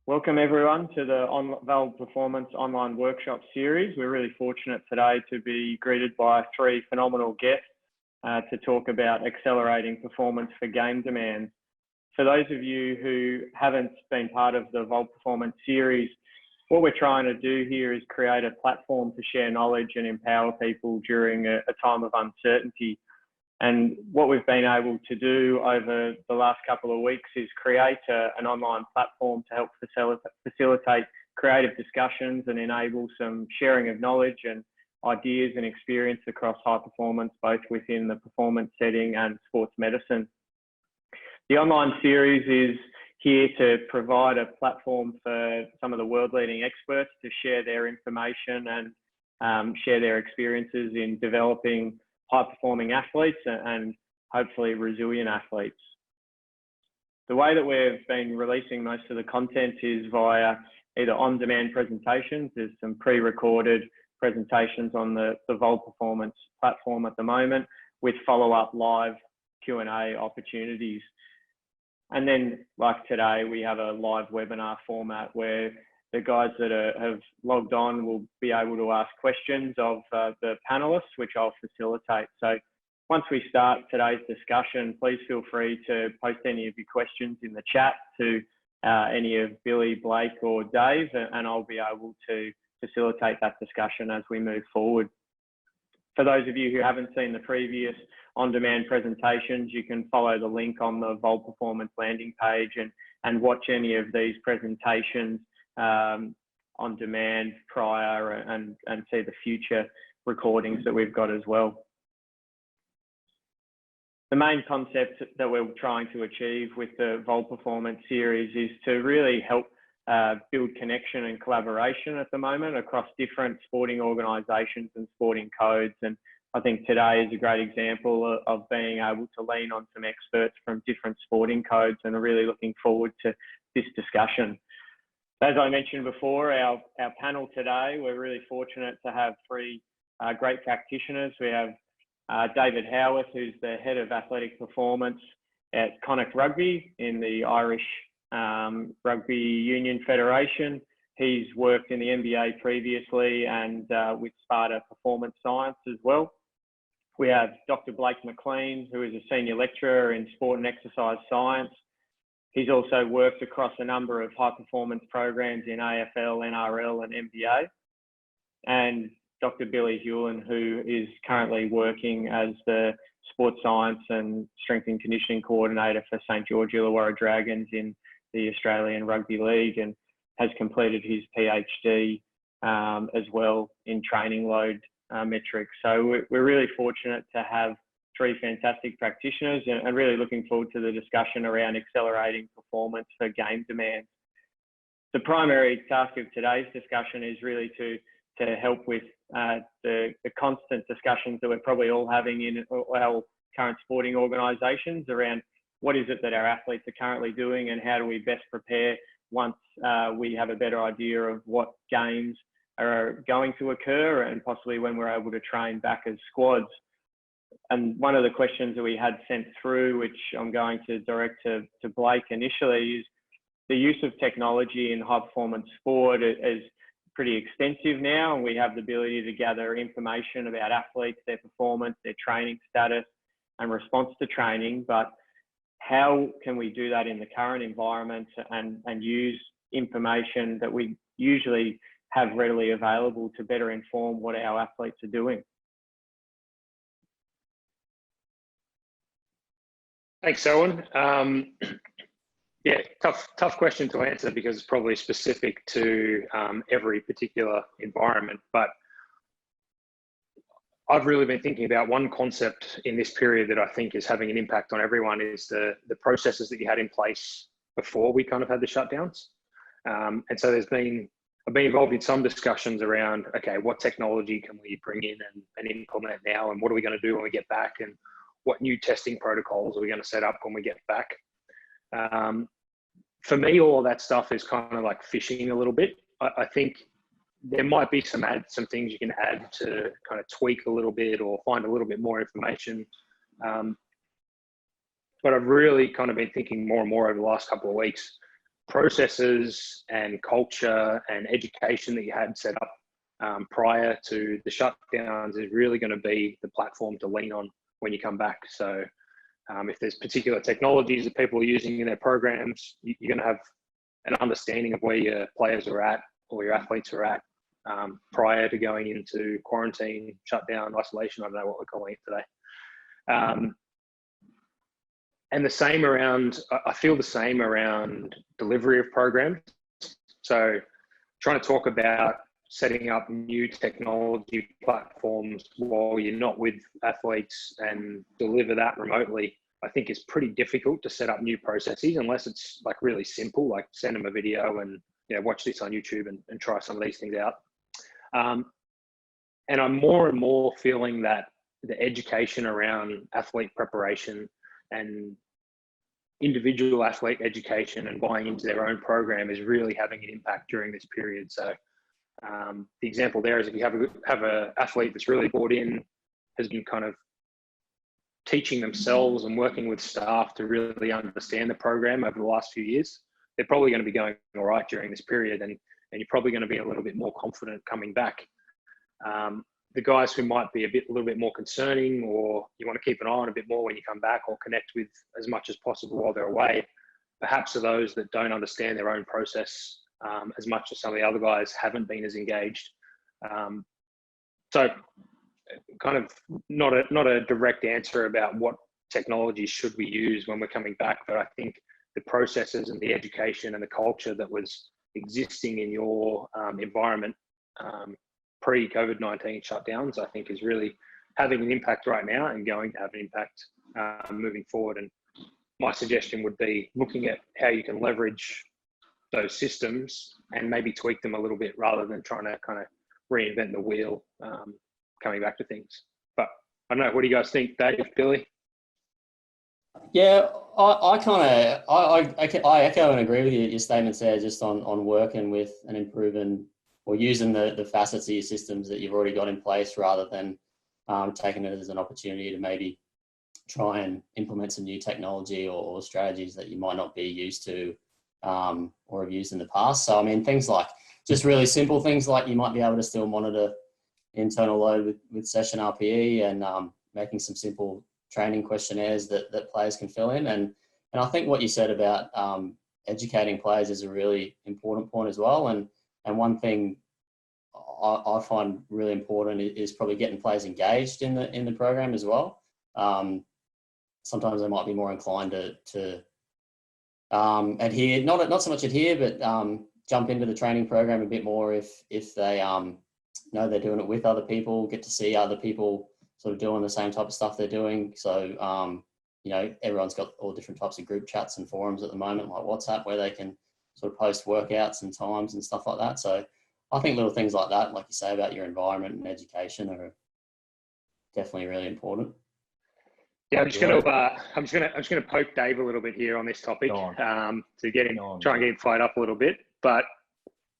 Welcome everyone to the VAL Performance Online Workshop Series. We're really fortunate today to be greeted by three phenomenal guests to talk about accelerating performance for game demands. For those of you who haven't been part of the VAL Performance Series, what we're trying to do here is create a platform to share knowledge and empower people during a time of uncertainty. And what we've been able to do over the last couple of weeks is create an online platform to help facilitate creative discussions and enable some sharing of knowledge and ideas and experience across high performance, both within the performance setting and sports medicine. The online series is here to provide a platform for some of the world-leading experts to share their information and share their experiences in developing high-performing athletes and hopefully resilient athletes. The way that we've been releasing most of the content is via either on-demand presentations. There's some pre-recorded presentations on the VAL Performance platform at the moment with follow-up live Q&A opportunities. And then, like today, we have a live webinar format where the guys that have logged on will be able to ask questions of the panelists, which I'll facilitate. So once we start today's discussion, please feel free to post any of your questions in the chat to any of Billy, Blake or Dave, and I'll be able to facilitate that discussion as we move forward. For those of you who haven't seen the previous on-demand presentations, you can follow the link on the VAL Performance landing page and watch any of these presentations on demand prior and see the future recordings that we've got as well. The main concept that we're trying to achieve with the VAL Performance series is to really help build connection and collaboration at the moment across different sporting organisations and sporting codes. And I think today is a great example of being able to lean on some experts from different sporting codes, and are really looking forward to this discussion. As I mentioned before, our panel today, we're really fortunate to have three great practitioners. We have David Howarth, who's the Head of Athletic Performance at Connacht Rugby in the Irish Rugby Union Federation. He's worked in the NBA previously and with Sparta Performance Science as well. We have Dr. Blake McLean, who is a Senior Lecturer in Sport and Exercise Science. He's also worked across a number of high performance programs in AFL, NRL and NBA. And Dr. Billy Hulin, who is currently working as the Sports Science and Strength and Conditioning Coordinator for St George Illawarra Dragons in the Australian Rugby League, and has completed his PhD as well in training load metrics. So we're really fortunate to have three fantastic practitioners and really looking forward to the discussion around accelerating performance for game demands. The primary task of today's discussion is really to help with the constant discussions that we're probably all having in our current sporting organisations around what is it that our athletes are currently doing and how do we best prepare once we have a better idea of what games are going to occur and possibly when we're able to train back as squads. And one of the questions that we had sent through, which I'm going to direct to Blake initially, is the use of technology in high performance sport is pretty extensive now, and we have the ability to gather information about athletes, their performance, their training status and response to training. But how can we do that in the current environment and use information that we usually have readily available to better inform what our athletes are doing? Thanks, Selwyn. Yeah, tough question to answer because it's probably specific to every particular environment. But I've really been thinking about one concept in this period that I think is having an impact on everyone is the processes that you had in place before we kind of had the shutdowns. And so I've been involved in some discussions around, okay, what technology can we bring in and implement now, and what are we going to do when we get back, and what new testing protocols are we going to set up when we get back? For me, all of that stuff is kind of like fishing a little bit. I think there might be some things you can add to kind of tweak a little bit or find a little bit more information. But I've really kind of been thinking more and more over the last couple of weeks, processes and culture and education that you had set up prior to the shutdowns is really going to be the platform to lean on when you come back. So if there's particular technologies that people are using in their programs, you're going to have an understanding of where your players are at or your athletes are at prior to going into quarantine, shutdown, isolation. I don't know what we're calling it today. And the same around, I feel the same around delivery of programs. So trying to talk about setting up new technology platforms while you're not with athletes and deliver that remotely, I think is pretty difficult to set up new processes unless it's like really simple, like send them a video and watch this on YouTube and try some of these things out. And I'm more and more feeling that the education around athlete preparation and individual athlete education and buying into their own program is really having an impact during this period. So the example there is if you have a athlete that's really bought in, has been kind of teaching themselves and working with staff to really understand the program over the last few years, they're probably going to be going all right during this period, and you're probably going to be a little bit more confident coming back. The guys who might be a little bit more concerning, or you want to keep an eye on a bit more when you come back, or connect with as much as possible while they're away, perhaps are those that don't understand their own process as much as some of the other guys haven't been as engaged. So kind of not a direct answer about what technologies should we use when we're coming back, but I think the processes and the education and the culture that was existing in your environment pre-COVID-19 shutdowns, I think is really having an impact right now and going to have an impact moving forward. And my suggestion would be looking at how you can leverage those systems and maybe tweak them a little bit rather than trying to kind of reinvent the wheel coming back to things. But I don't know, what do you guys think, Dave, Billy? Yeah, I echo and agree with your statements there, just on working with and improving or using the facets of your systems that you've already got in place, rather than taking it as an opportunity to maybe try and implement some new technology or strategies that you might not be used to or have used in the past. So, I mean, things like just really simple things like you might be able to still monitor internal load with session RPE and making some simple training questionnaires that players can fill in. And I think what you said about educating players is a really important point as well. And one thing I find really important is probably getting players engaged in the program as well. Sometimes they might be more inclined to adhere, not so much adhere, but jump into the training program a bit more if they know they're doing it with other people, get to see other people sort of doing the same type of stuff they're doing. So, everyone's got all different types of group chats and forums at the moment, like WhatsApp, where they can sort of post workouts and times and stuff like that. So I think little things like that, like you say about your environment and education, are definitely really important. Yeah, I'm just gonna poke Dave a little bit here on this topic to get him, try and get him fired up a little bit. But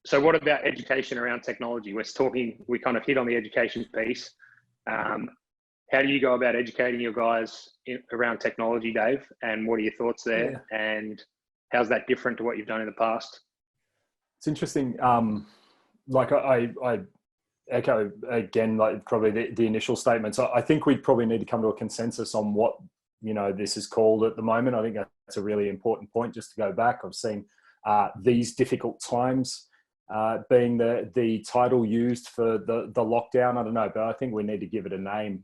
so, what about education around technology? We kind of hit on the education piece. How do you go about educating your guys around technology, Dave? And what are your thoughts there? Yeah. And how's that different to what you've done in the past? It's interesting. Like I echo again, like probably the initial statements. I think we probably need to come to a consensus on what this is called at the moment. I think that's a really important point. Just to go back, I've seen these difficult times being the title used for the lockdown. I don't know, but I think we need to give it a name.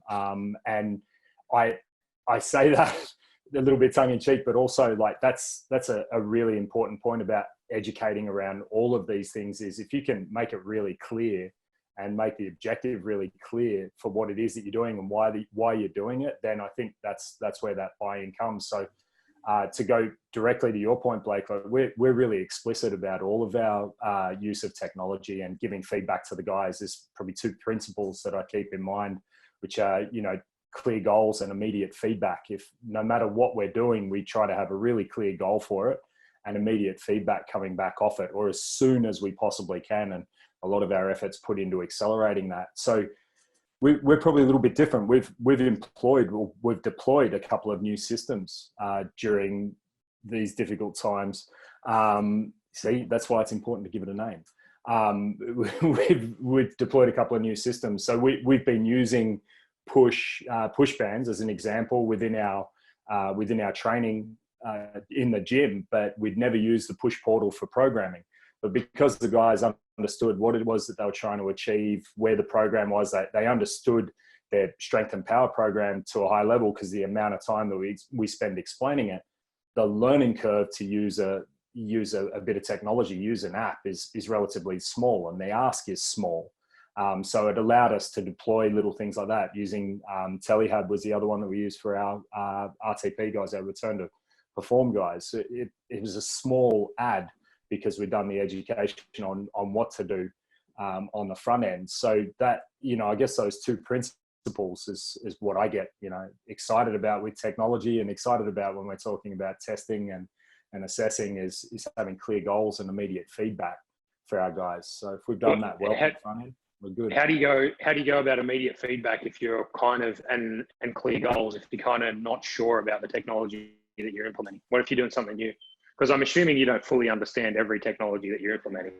And I say that a little bit tongue in cheek, but also like that's a really important point about educating around all of these things. Is if you can make it really clear and make the objective really clear for what it is that you're doing and why you're doing it, then I think that's where that buy-in comes. So to go directly to your point, Blake, like we're really explicit about all of our use of technology, and giving feedback to the guys. There's probably two principles that I keep in mind, which are, clear goals and immediate feedback. If no matter what we're doing, we try to have a really clear goal for it and immediate feedback coming back off it, or as soon as we possibly can. And a lot of our efforts put into accelerating that. So we're probably a little bit different. We've deployed a couple of new systems during these difficult times. See, that's why it's important to give it a name. We've deployed a couple of new systems. So we've been using push bands as an example within our training in the gym, but we'd never used the push portal for programming. But because the guys understood what it was that they were trying to achieve, where the program was, they understood their strength and power program to a high level, because the amount of time that we spend explaining it, the learning curve to use a bit of technology, use an app is relatively small, and the ask is small. So it allowed us to deploy little things like that. Using Telehub was the other one that we used for our RTP guys, our return to perform guys. It was a small ad because we'd done the education on what to do on the front end. So that, I guess those two principles is what I get, excited about with technology, and excited about when we're talking about testing and assessing is having clear goals and immediate feedback for our guys. So if we've done that well on the front end, we're good. How do you go about immediate feedback if you're kind of and clear goals if you're kind of not sure about the technology that you're implementing? What if you're doing something new? Because I'm assuming you don't fully understand every technology that you're implementing.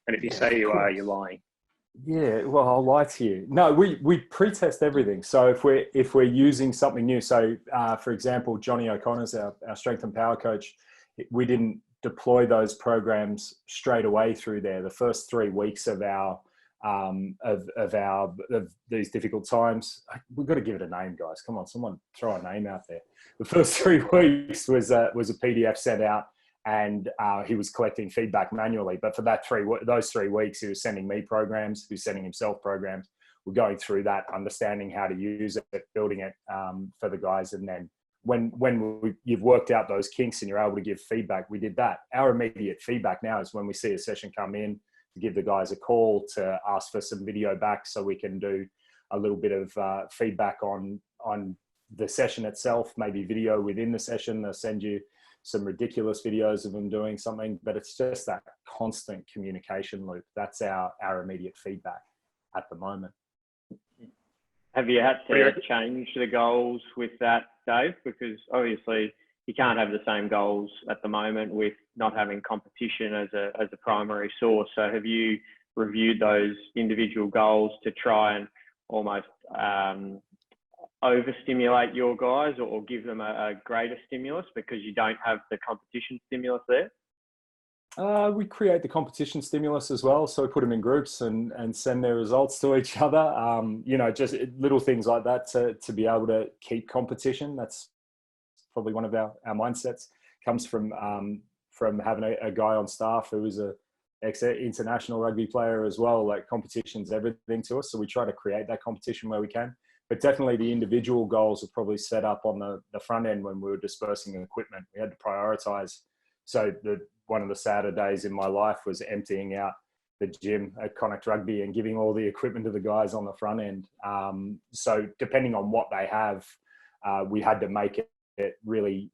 And if you say you are, you're lying. Yeah, well, I'll lie to you. No, we pre-test everything. So if we're using something new, so for example, Johnny O'Connor's our strength and power coach, we didn't deploy those programs straight away through there. The first 3 weeks of these difficult times, we've got to give it a name, guys. Come on, someone throw a name out there. The first 3 weeks was a PDF sent out, and he was collecting feedback manually. But for those 3 weeks, he was sending me programs, he was sending himself programs. We're going through that, understanding how to use it, building it for the guys, and then when you've worked out those kinks and you're able to give feedback, we did that. Our immediate feedback now is when we see a session come in, to give the guys a call, to ask for some video back so we can do a little bit of feedback on the session itself, maybe video within the session. They'll send you some ridiculous videos of them doing something, but it's just that constant communication loop. That's our immediate feedback at the moment. Have you had to change the goals with that, Dave? Because obviously you can't have the same goals at the moment with not having competition as a primary source. So have you reviewed those individual goals to try and almost overstimulate your guys, or give them a greater stimulus because you don't have the competition stimulus there? We create the competition stimulus as well. So we put them in groups and send their results to each other. Just little things like that to be able to keep competition. That's probably one of our mindsets. Comes from having a guy on staff who is a ex-international rugby player as well. Like, competition's everything to us. So we try to create that competition where we can. But definitely the individual goals are probably set up on the front end when we were dispersing equipment. We had to prioritize. So one of the sadder days in my life was emptying out the gym at Connacht Rugby and giving all the equipment to the guys on the front end. So depending on what they have, we had to make it really,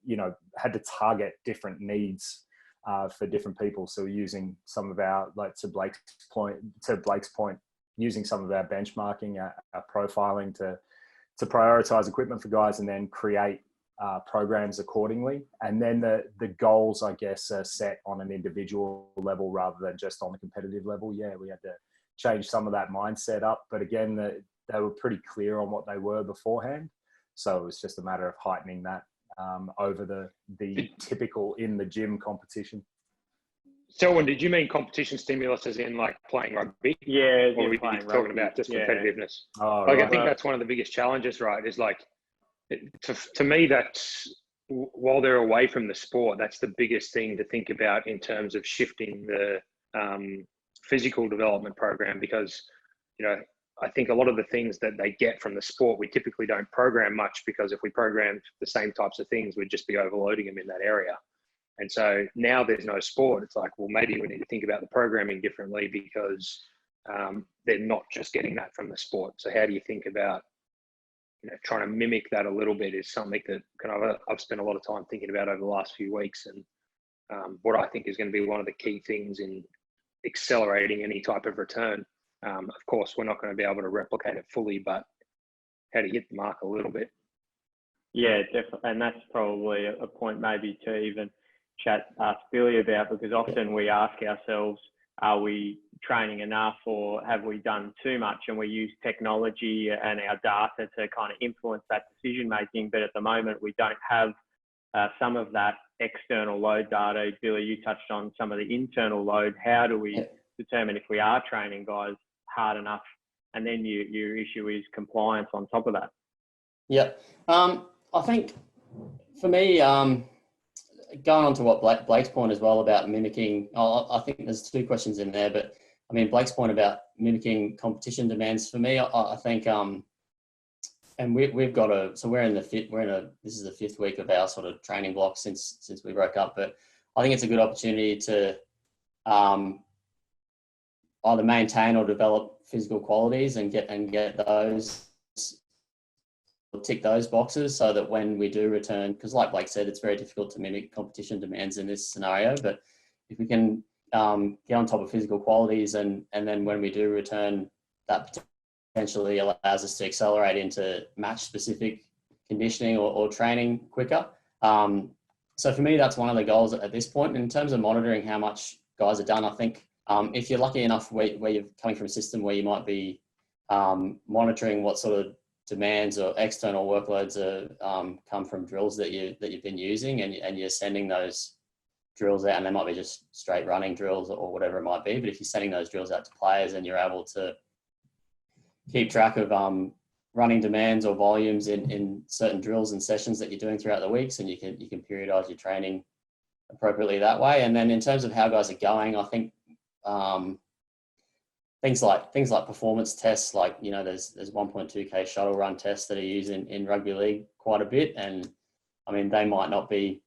had to target different needs for different people. So using some of our, like to Blake's point, using some of our benchmarking, our profiling to prioritize equipment for guys, and then create programs accordingly. And then the goals, I guess, are set on an individual level rather than just on the competitive level. Yeah, we had to change some of that mindset up, but again, they were pretty clear on what they were beforehand. So it was just a matter of heightening that over the typical in the gym competition. Selwyn, did you mean competition stimulus as in like playing rugby? Yeah, or were you talking about just competitiveness? Oh, like, right. I think that's one of the biggest challenges, right? Is like, to me, that's, while they're away from the sport, that's the biggest thing to think about in terms of shifting the physical development program, because, I think a lot of the things that they get from the sport, we typically don't program much, because if we programmed the same types of things, we'd just be overloading them in that area. And so now there's no sport. It's like, well, maybe we need to think about the programming differently, because they're not just getting that from the sport. So how do you think about, trying to mimic that a little bit is something that I've spent a lot of time thinking about over the last few weeks, and what I think is going to be one of the key things in accelerating any type of return. Of course, we're not going to be able to replicate it fully, but how to hit the mark a little bit. Yeah, definitely. And that's probably a point maybe to even ask Billy about, because often we ask ourselves, are we training enough, or have we done too much? And we use technology and our data to kind of influence that decision making. But at the moment, we don't have some of that external load data. Billy, you touched on some of the internal load. How do we determine if we are training guys hard enough? And then your issue is compliance on top of that. Yeah. I think for me, going on to what Blake's point as well about mimicking, I think there's two questions in there, but I mean, Blake's point about mimicking competition demands, for me, I think, and we've got so this is the 5th week of our sort of training block since we broke up, but I think it's a good opportunity to either maintain or develop physical qualities and get those, tick those boxes, so that when we do return, because like Blake said, it's very difficult to mimic competition demands in this scenario, but if we can get on top of physical qualities, and then when we do return, that potentially allows us to accelerate into match specific conditioning or training quicker. So for me, that's one of the goals at this point. In terms of monitoring how much guys have done, I think if you're lucky enough where you're coming from a system where you might be monitoring what sort of demands or external workloads come from drills that you've been using, and you're sending those drills out, and they might be just straight running drills or whatever it might be. But if you're sending those drills out to players and you're able to keep track of running demands or volumes in certain drills and sessions that you're doing throughout the weeks, and you can periodize your training appropriately that way. And then in terms of how guys are going, I think things like performance tests, like, you know, there's 1.2K shuttle run tests that are used in rugby league quite a bit, and I mean, they might not be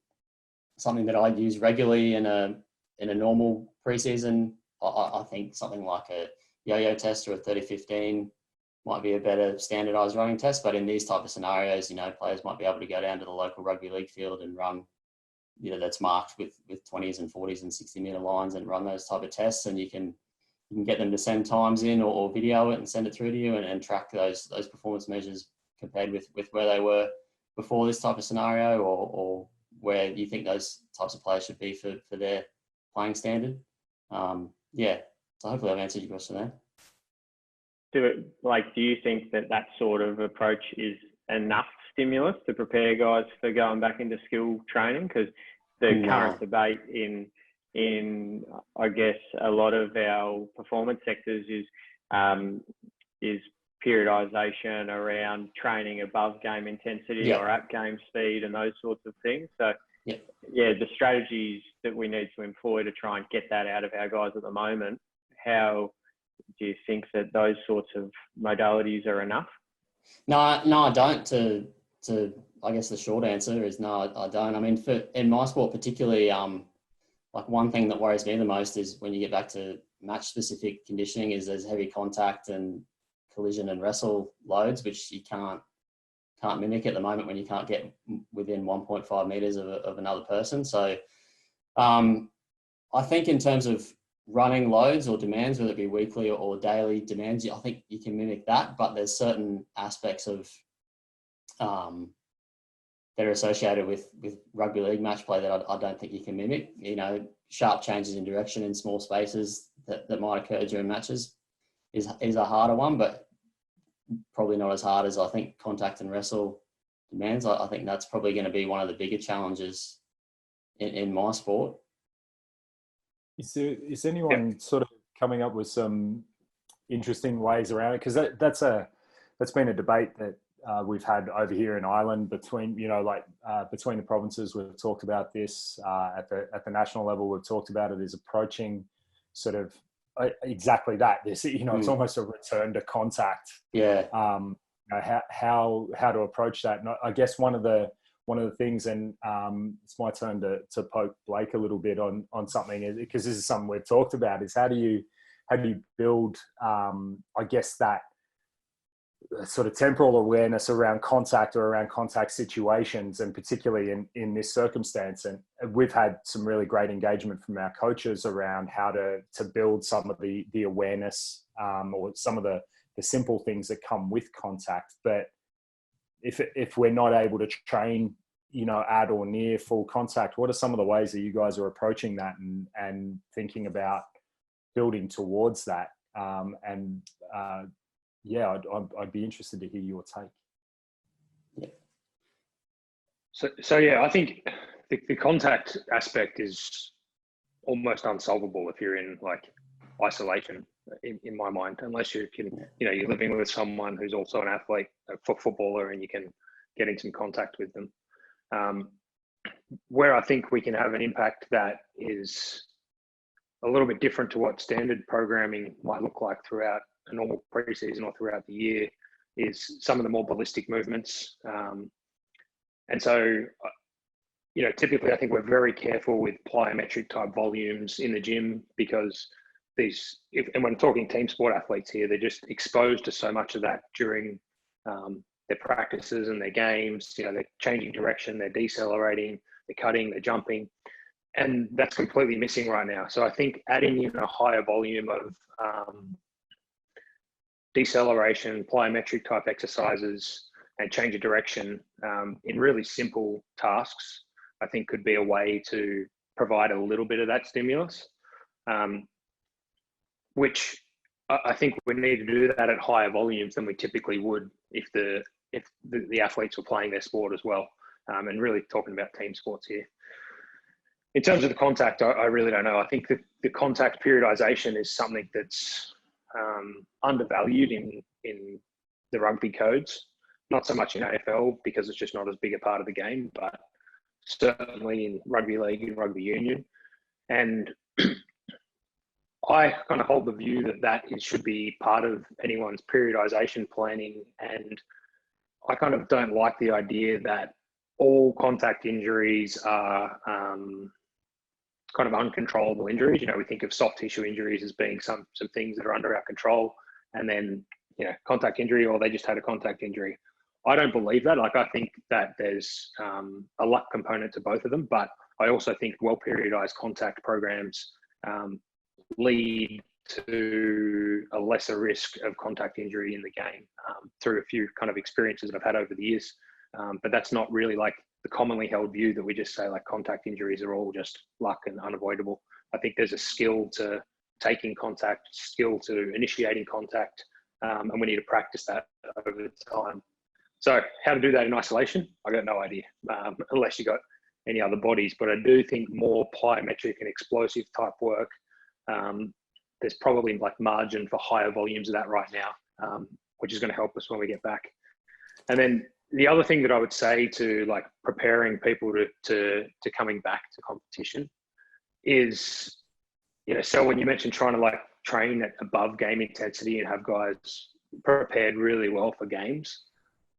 something that I'd use regularly in a normal preseason. I think something like a yo-yo test or a 30-15 might be a better standardized running test. But in these type of scenarios, you know, players might be able to go down to the local rugby league field and run, you know, that's marked with 20s and 40s and 60-meter lines, and run those type of tests, and you can get them to send times in or video it and send it through to you, and track those performance measures compared with where they were before this type of scenario, or where you think those types of players should be for their playing standard. Yeah, so hopefully I've answered your question there. Do you think that sort of approach is enough stimulus to prepare guys for going back into skill training? Because the current debate in I guess a lot of our performance sectors is periodization around training above game intensity or at game speed and those sorts of things. So the strategies that we need to employ to try and get that out of our guys at the moment, how do you think that those sorts of modalities are enough? No, I don't. To I guess the short answer is no, I don't. I mean, in my sport particularly, like one thing that worries me the most is when you get back to match specific conditioning, is there's heavy contact and collision and wrestle loads, which you can't mimic at the moment when you can't get within 1.5 meters of another person. So I think in terms of running loads or demands, whether it be weekly or daily demands, I think you can mimic that, but there's certain aspects of that are associated with rugby league match play that I don't think you can mimic. You know, sharp changes in direction in small spaces that might occur during matches is a harder one, but probably not as hard as I think contact and wrestle demands. I think that's probably going to be one of the bigger challenges in my sport. Is anyone sort of coming up with some interesting ways around it? Because that's been a debate that we've had over here in Ireland between the provinces. We've talked about this at the national level. We've talked about it as approaching sort of exactly that. This, it's almost a return to contact. Yeah. How to approach that. And I guess one of the things, and it's my turn to poke Blake a little bit on something, because this is something we've talked about, is how do you build I guess that sort of temporal awareness around contact or around contact situations, and particularly in this circumstance. And we've had some really great engagement from our coaches around how to build some of the awareness or some of the simple things that come with contact. But if we're not able to train at or near full contact? What are some of the ways that you guys are approaching that and thinking about building towards that? Yeah, I'd be interested to hear your take. So yeah, I think the contact aspect is almost unsolvable if you're in like isolation, in my mind, unless you can, you're living with someone who's also an athlete, a footballer, and you can get in some contact with them. Where I think we can have an impact that is a little bit different to what standard programming might look like throughout a normal preseason or throughout the year is some of the more ballistic movements. And so, typically I think we're very careful with plyometric type volumes in the gym because and when I'm talking team sport athletes here, they're just exposed to so much of that during their practices and their games. They're changing direction, they're decelerating, they're cutting, they're jumping, and that's completely missing right now. So I think adding in a higher volume of deceleration, plyometric type exercises, and change of direction in really simple tasks, I think could be a way to provide a little bit of that stimulus, which I think we need to do that at higher volumes than we typically would if the athletes were playing their sport as well. And really talking about team sports here. In terms of the contact, I really don't know. I think that the contact periodization is something that's undervalued in the rugby codes. Not so much in AFL because it's just not as big a part of the game, but certainly in rugby league and rugby union. And I kind of hold the view that it should be part of anyone's periodization planning. And I kind of don't like the idea that all contact injuries are kind of uncontrollable injuries. We think of soft tissue injuries as being some things that are under our control, and then, contact injury, or they just had a contact injury. I don't believe that. I think that there's a luck component to both of them, but I also think well-periodized contact programs lead to a lesser risk of contact injury in the game through a few kind of experiences that I've had over the years. But that's not really like the commonly held view that we just say like contact injuries are all just luck and unavoidable. I think there's a skill to taking contact, skill to initiating contact, and we need to practice that over time. So how to do that in isolation, I got no idea, unless you got any other bodies. But I do think more plyometric and explosive type work, there's probably like margin for higher volumes of that right now, which is going to help us when we get back. And then the other thing that I would say to like preparing people to coming back to competition is, so when you mentioned trying to like train at above game intensity and have guys prepared really well for games,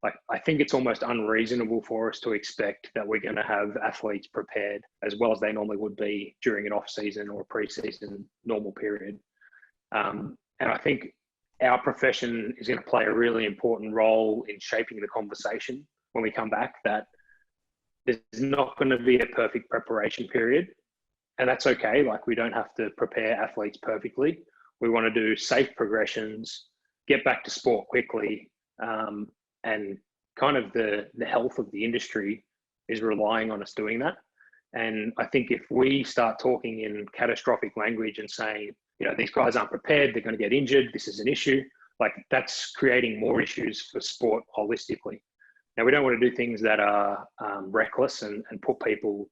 like I think it's almost unreasonable for us to expect that we're going to have athletes prepared as well as they normally would be during an off season or a pre-season normal period. And I think our profession is going to play a really important role in shaping the conversation when we come back, that there's not going to be a perfect preparation period. And that's okay. Like we don't have to prepare athletes perfectly. We want to do safe progressions, get back to sport quickly. And kind of the health of the industry is relying on us doing that. And I think if we start talking in catastrophic language and saying, these guys aren't prepared, they're going to get injured, this is an issue, like that's creating more issues for sport holistically. Now, we don't want to do things that are reckless and put people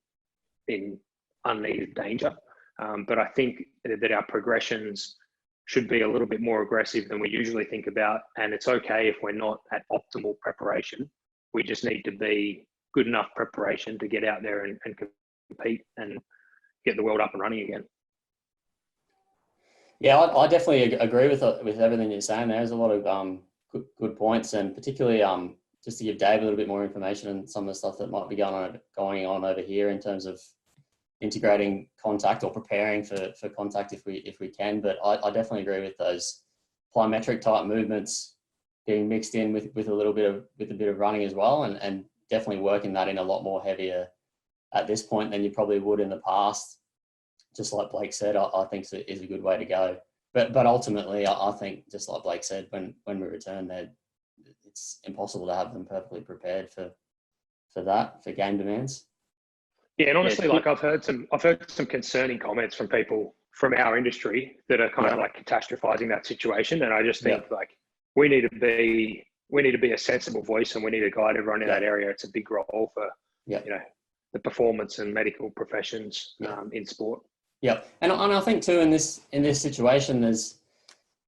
in unneeded danger. But I think that our progressions should be a little bit more aggressive than we usually think about. And it's okay if we're not at optimal preparation. We just need to be good enough preparation to get out there and compete and get the world up and running again. Yeah, I definitely agree with everything you're saying. There's a lot of good points, and particularly just to give Dave a little bit more information on some of the stuff that might be going on over here in terms of integrating contact or preparing for contact if we can. But I definitely agree with those plyometric type movements being mixed in with a bit of running as well, and definitely working that in a lot more heavier at this point than you probably would in the past. Just like Blake said, I think is a good way to go. But ultimately, I think just like Blake said, when we return, it's impossible to have them perfectly prepared for that, for game demands. Yeah, and honestly, like I've heard some concerning comments from people from our industry that are kind of like catastrophizing that situation, and I just think like we need to be a sensible voice, and we need to guide everyone in that area. It's a big role for you know, the performance and medical professions in sport. Yeah, and I think too in this situation, there's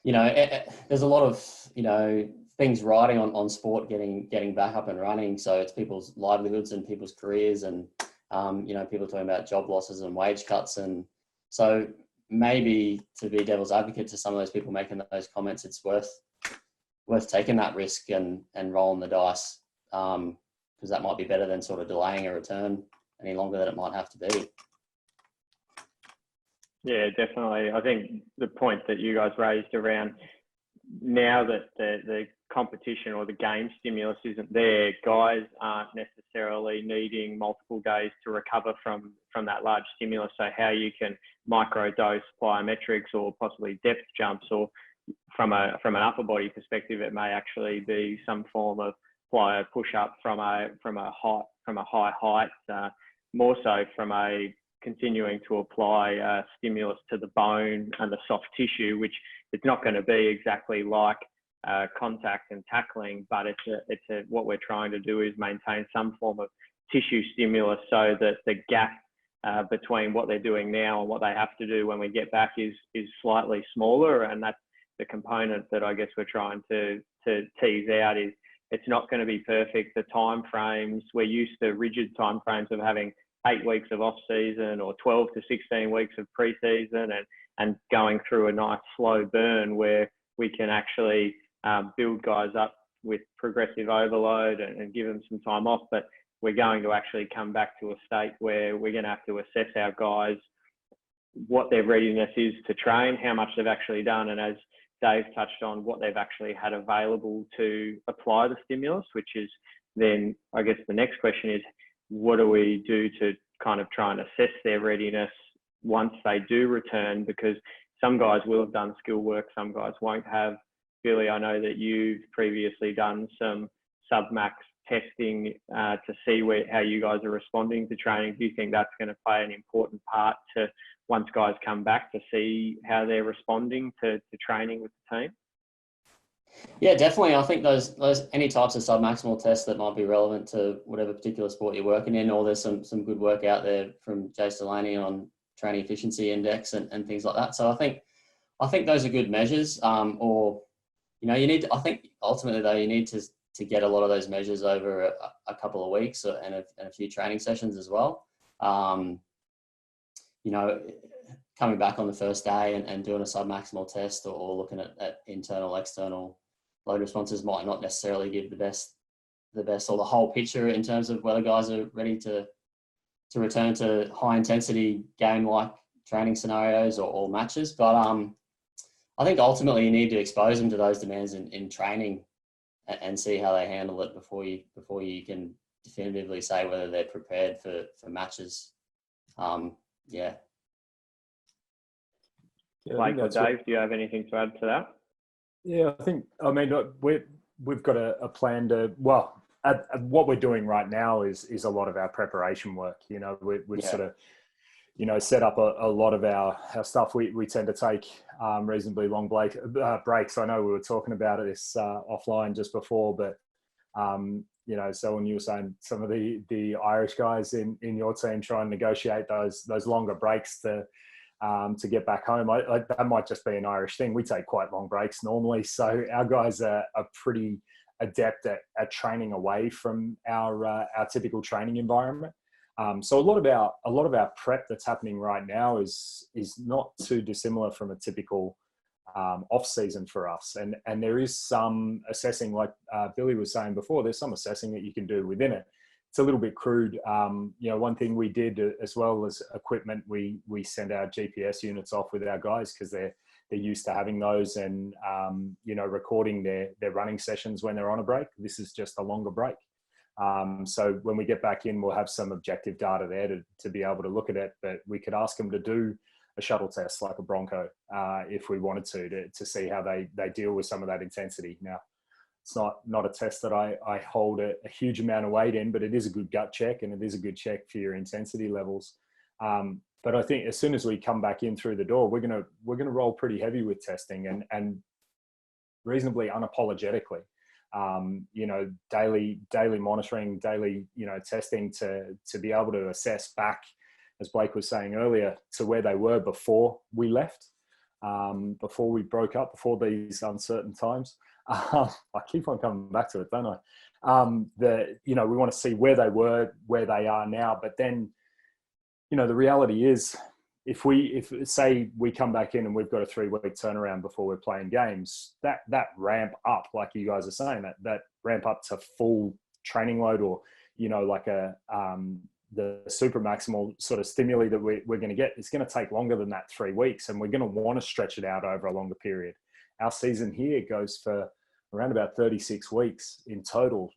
there's a lot of things riding on sport getting back up and running. So it's people's livelihoods and people's careers, and people talking about job losses and wage cuts, and so maybe to be devil's advocate to some of those people making those comments, it's worth taking that risk and rolling the dice, because that might be better than sort of delaying a return any longer than it might have to be. Yeah, definitely. I think the point that you guys raised around now that the competition or the game stimulus isn't there, guys aren't necessarily needing multiple days to recover from that large stimulus. So how you can microdose plyometrics or possibly depth jumps, or from an upper body perspective, it may actually be some form of plyo push up from a high height, more so from a continuing to apply stimulus to the bone and the soft tissue, which it's not going to be exactly like contact and tackling, but what we're trying to do is maintain some form of tissue stimulus so that the gap between what they're doing now and what they have to do when we get back is slightly smaller. And that's the component that I guess we're trying to tease out. Is it's not going to be perfect. The time frames, we're used to rigid time frames of having 8 weeks of off season or 12 to 16 weeks of pre-season, and going through a nice slow burn where we can actually build guys up with progressive overload and give them some time off. But we're going to actually come back to a state where we're going to have to assess our guys, what their readiness is to train, how much they've actually done, and as Dave touched on, what they've actually had available to apply the stimulus, which is then, I guess the next question is, what do we do to kind of try and assess their readiness once they do return? Because some guys will have done skill work, some guys won't have. Billy, I know that you've previously done some sub-max testing to see how you guys are responding to training. Do you think that's going to play an important part to once guys come back to see how they're responding to training with the team? Yeah, definitely. I think those any types of sub-maximal tests that might be relevant to whatever particular sport you're working in, or there's some good work out there from Jace Delaney on training efficiency index and things like that. So I think those are good measures. I think ultimately though, you need to get a lot of those measures over a couple of weeks and a few training sessions as well. Coming back on the first day and doing a sub-maximal test or looking at internal, external load responses might not necessarily give the best or the whole picture in terms of whether guys are ready to return to high intensity game-like training scenarios or matches. But I think ultimately you need to expose them to those demands in training and see how they handle it before you can definitively say whether they're prepared for matches. Blake or Dave, do you have anything to add to that? Yeah, we've got a plan to, what we're doing right now is a lot of our preparation work. We've sort of, set up a lot of our stuff. We tend to take reasonably long breaks. I know we were talking about this offline just before, but, Selwyn, you were saying some of the Irish guys in your team try and negotiate those longer breaks to get back home. That might just be an Irish thing. We take quite long breaks normally. So our guys are pretty adept at training away from our typical training environment. So a lot of our prep that's happening right now is not too dissimilar from a typical off season for us. And there is some assessing, like Billy was saying before, there's some assessing that you can do within it. It's a little bit crude. One thing we did as well as equipment, we send our GPS units off with our guys because they're used to having those and, recording their running sessions when they're on a break. This is just a longer break. So when we get back in, we'll have some objective data there to be able to look at it, but we could ask them to do a shuttle test like a Bronco if we wanted to see how they deal with some of that intensity. Now, It's not a test that I hold a huge amount of weight in, but it is a good gut check, and it is a good check for your intensity levels. But I think as soon as we come back in through the door, we're gonna roll pretty heavy with testing and reasonably unapologetically. Daily monitoring, daily testing to be able to assess back, as Blake was saying earlier, to where they were before we left, before we broke up, before these uncertain times. I keep on coming back to it, don't I? We want to see where they were, where they are now. But then, the reality is, if say we come back in and we've got a 3-week turnaround before we're playing games, that ramp up, like you guys are saying, that ramp up to full training load, or like the super maximal sort of stimuli that we're going to get, it's going to take longer than that 3 weeks, and we're going to want to stretch it out over a longer period. Our season here goes for around about 36 weeks in total.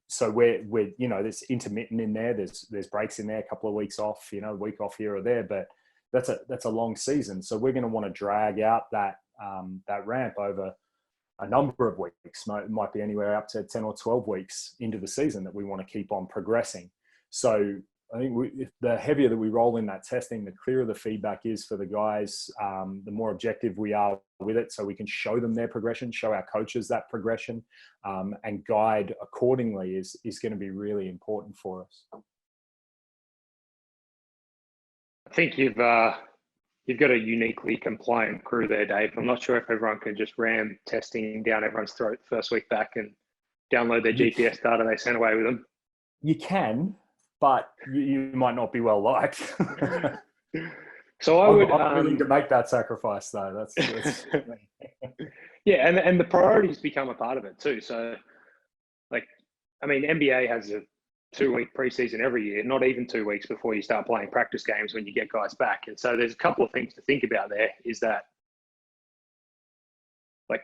So we're there's intermittent in there. There's breaks in there, a couple of weeks off, a week off here or there, but that's a long season. So we're going to want to drag out that ramp over a number of weeks. It might be anywhere up to 10 or 12 weeks into the season that we want to keep on progressing. So I think the heavier that we roll in that testing, the clearer the feedback is for the guys, the more objective we are with it, so we can show them their progression, show our coaches that progression, and guide accordingly is going to be really important for us. I think you've got a uniquely compliant crew there, Dave. I'm not sure if everyone can just ram testing down everyone's throat first week back and download their GPS data they sent away with them. You can, but you might not be well liked. So I'm willing to make that sacrifice, though. That's yeah, and the priorities become a part of it too. So, NBA has a 2-week preseason every year, not even 2 weeks before you start playing practice games when you get guys back. And so there's a couple of things to think about there. Is that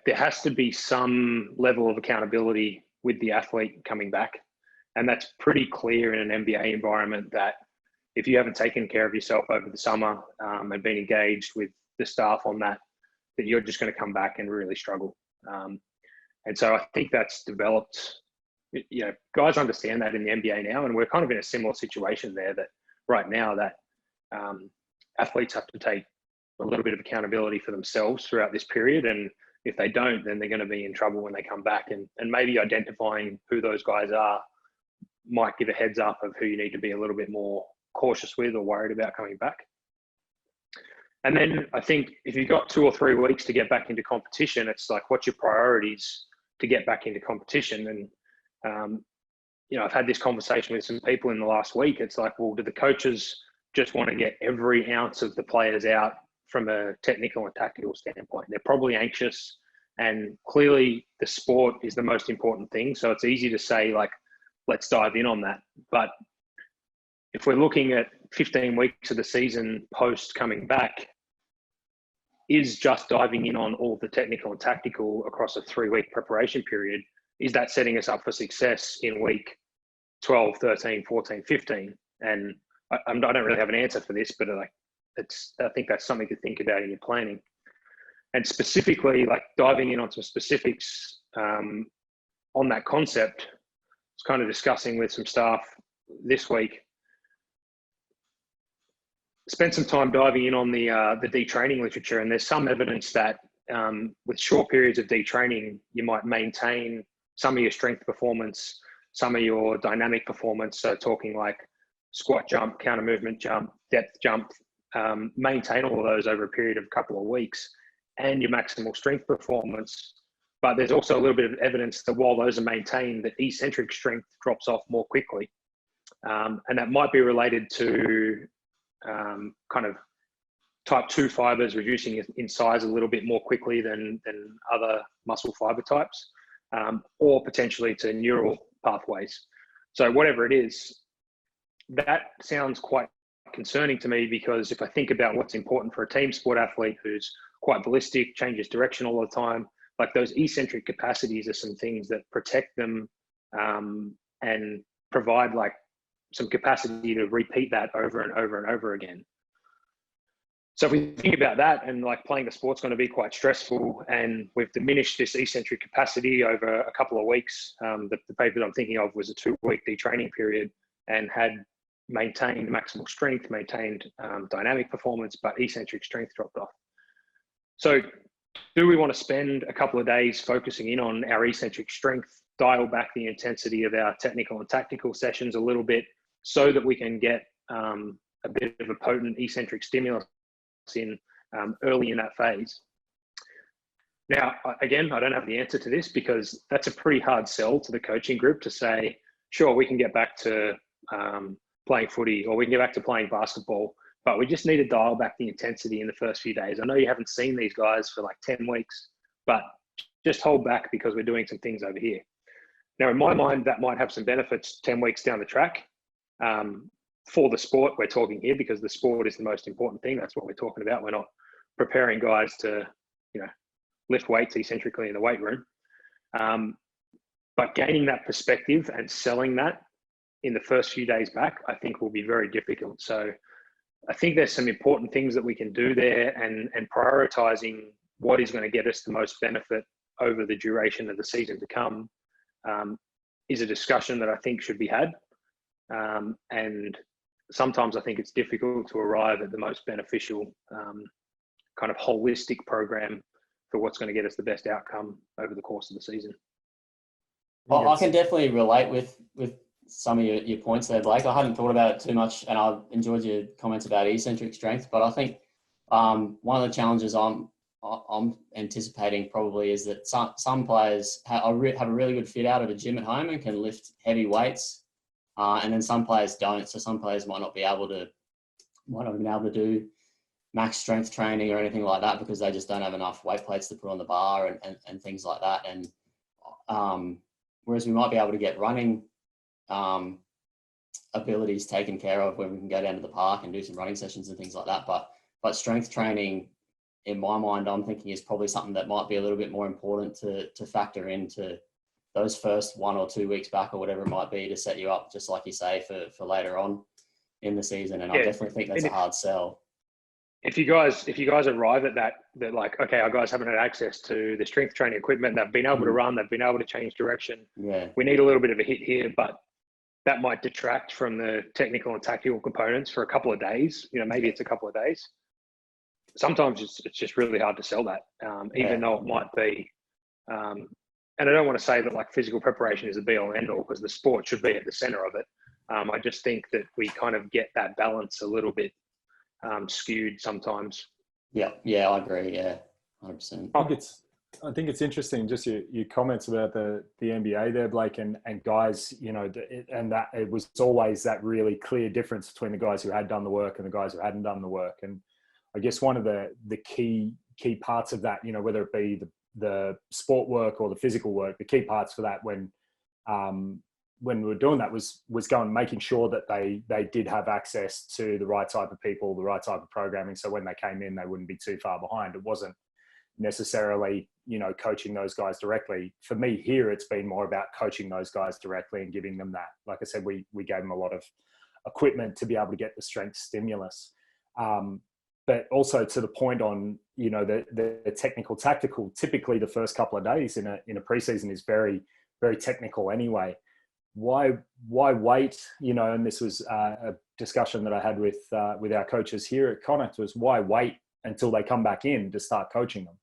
there has to be some level of accountability with the athlete coming back. And that's pretty clear in an NBA environment, that if you haven't taken care of yourself over the summer and been engaged with the staff on that you're just going to come back and really struggle. And so I think that's developed, guys understand that in the NBA now, and we're kind of in a similar situation there, that right now that athletes have to take a little bit of accountability for themselves throughout this period. And if they don't, then they're going to be in trouble when they come back, and maybe identifying who those guys are might give a heads up of who you need to be a little bit more cautious with or worried about coming back. And then I think if you've got 2 or 3 weeks to get back into competition, it's what's your priorities to get back into competition? And, I've had this conversation with some people in the last week. It's well, do the coaches just want to get every ounce of the players out from a technical and tactical standpoint? They're probably anxious, and clearly the sport is the most important thing. So it's easy to say, let's dive in on that. But if we're looking at 15 weeks of the season post coming back, is just diving in on all the technical and tactical across a 3-week preparation period, is that setting us up for success in week 12, 13, 14, 15? And I don't really have an answer for this, but I think that's something to think about in your planning. And specifically, diving in on some specifics on that concept, I was kind of discussing with some staff this week. Spent some time diving in on the detraining literature, and there's some evidence that with short periods of detraining, you might maintain some of your strength performance, some of your dynamic performance. So talking squat jump, counter movement jump, depth jump, maintain all of those over a period of a couple of weeks, and your maximal strength performance. But there's also a little bit of evidence that while those are maintained, that eccentric strength drops off more quickly. And that might be related to kind of type 2 fibers reducing in size a little bit more quickly than other muscle fiber types, or potentially to neural pathways. So whatever it is, that sounds quite concerning to me, because if I think about what's important for a team sport athlete who's quite ballistic, changes direction all the time, those eccentric capacities are some things that protect them and provide some capacity to repeat that over and over and over again. So if we think about that, and like playing the sport's going to be quite stressful, and we've diminished this eccentric capacity over a couple of weeks. The paper that I'm thinking of was a 2-week detraining period and had maintained maximal strength, maintained dynamic performance, but eccentric strength dropped off. So do we want to spend a couple of days focusing in on our eccentric strength, dial back the intensity of our technical and tactical sessions a little bit so that we can get a bit of a potent eccentric stimulus in early in that phase? Now, again, I don't have the answer to this because that's a pretty hard sell to the coaching group to say, sure, we can get back to playing footy or we can get back to playing basketball, but we just need to dial back the intensity in the first few days. I know you haven't seen these guys for like 10 weeks, but just hold back because we're doing some things over here. Now, in my mind, that might have some benefits 10 weeks down the track. For the sport we're talking here, because the sport is the most important thing. That's what we're talking about. We're not preparing guys to, lift weights eccentrically in the weight room. But gaining that perspective and selling that in the first few days back, I think will be very difficult. So I think there's some important things that we can do there, and prioritizing what is going to get us the most benefit over the duration of the season to come is a discussion that I think should be had. And sometimes I think it's difficult to arrive at the most beneficial kind of holistic program for what's going to get us the best outcome over the course of the season. Well, I can definitely relate with some of your points there, Blake. I hadn't thought about it too much, and I enjoyed your comments about eccentric strength. But I think one of the challenges I'm anticipating probably is that some players have a really good fit out at a gym at home and can lift heavy weights, and then some players don't. So some players might not be able to do max strength training or anything like that because they just don't have enough weight plates to put on the bar and things like that. And whereas we might be able to get running abilities taken care of when we can go down to the park and do some running sessions and things like that. But strength training, in my mind, I'm thinking is probably something that might be a little bit more important to factor into those first 1 or 2 weeks back or whatever it might be to set you up, just like you say, for later on in the season. And I definitely think that's a hard sell. If you guys arrive at that like, okay, our guys haven't had access to the strength training equipment, they've been able to run, they've been able to change direction. Yeah. We need a little bit of a hit here, but that might detract from the technical and tactical components for a couple of days. Maybe it's a couple of days. Sometimes it's just really hard to sell that, even though it might be. And I don't want to say that like physical preparation is a be all and end all, because the sport should be at the center of it. I just think that we kind of get that balance a little bit skewed sometimes. Yeah, I agree. Yeah, 100%. I think it's interesting, just your comments about the NBA there, Blake, and guys, and that it was always that really clear difference between the guys who had done the work and the guys who hadn't done the work. And I guess one of the key parts of that, whether it be the sport work or the physical work, the key parts for that when we were doing that was making sure that they did have access to the right type of people, the right type of programming. So when they came in, they wouldn't be too far behind. It wasn't necessarily, coaching those guys directly. For me here, it's been more about coaching those guys directly and giving them that. Like I said, we gave them a lot of equipment to be able to get the strength stimulus. But also to the point on, the technical tactical, typically the first couple of days in a preseason is very, very technical anyway. Why wait? And this was a discussion that I had with our coaches here at Connacht, was why wait until they come back in to start coaching them?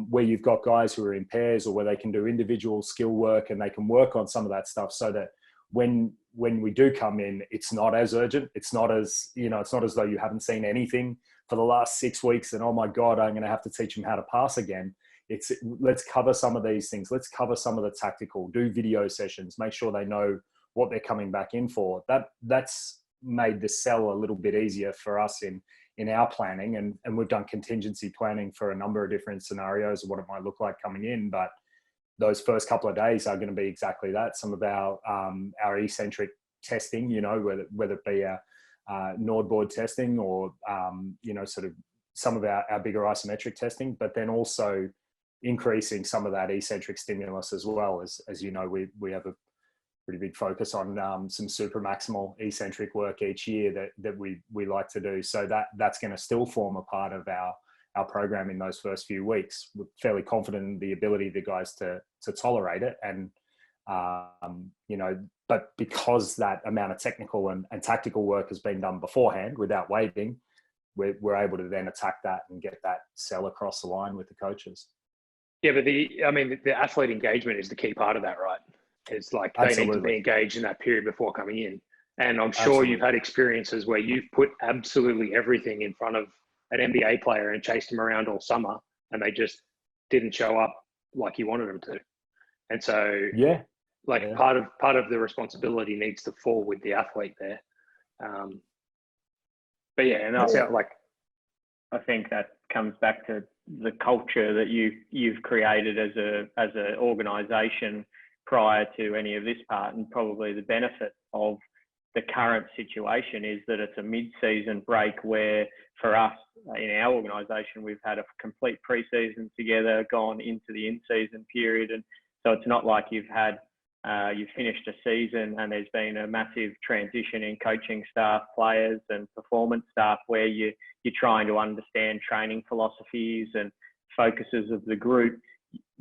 Where you've got guys who are in pairs or where they can do individual skill work and they can work on some of that stuff so that when we do come in, it's not as urgent. It's not as, it's not as though you haven't seen anything for the last 6 weeks and, oh my God, I'm going to have to teach them how to pass again. It's let's cover some of these things. Let's cover some of the tactical, do video sessions, make sure they know what they're coming back in for. That's made the sell a little bit easier for us in our planning. And we've done contingency planning for a number of different scenarios of what it might look like coming in. But those first couple of days are going to be exactly that. Some of our eccentric testing, whether it be our Nordboard testing or, sort of some of our bigger isometric testing, but then also increasing some of that eccentric stimulus as well. As we have a pretty big focus on some super maximal eccentric work each year that we like to do. So that's going to still form a part of our program in those first few weeks. We're fairly confident in the ability of the guys to tolerate it. And, you know, but because that amount of technical and tactical work has been done beforehand without waiting, we're able to then attack that and get that sell across the line with the coaches. Yeah, but the athlete engagement is the key part of that, right? It's like they Absolutely. need to be engaged in that period before coming in. And I'm sure Absolutely. you've had experiences where you've put absolutely everything in front of an NBA player and chased them around all summer, and they just didn't show up like you wanted them to. And so, part of the responsibility needs to fall with the athlete there. But yeah, and that's I think that comes back to the culture that you've created as an organisation prior to any of this part, and probably the benefit of the current situation is that it's a mid-season break where, for us in our organisation, we've had a complete pre-season together, gone into the in-season period, and so it's not like you've finished a season and there's been a massive transition in coaching staff, players, and performance staff where you're trying to understand training philosophies and focuses of the group.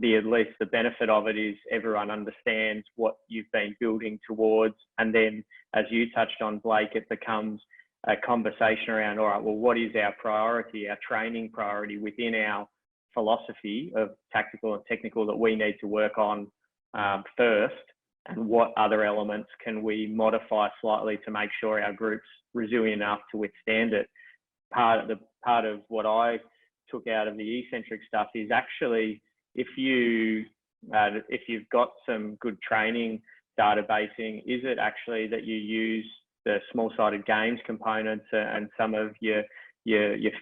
At least the benefit of it is everyone understands what you've been building towards. And then, as you touched on, Blake, it becomes a conversation around, all right, well, what is our priority, our training priority within our philosophy of tactical and technical that we need to work on first, and what other elements can we modify slightly to make sure our group's resilient enough to withstand it. Part of what I took out of the eccentric stuff is actually, if you've got some good training databasing, is it actually that you use the small-sided games components and some of your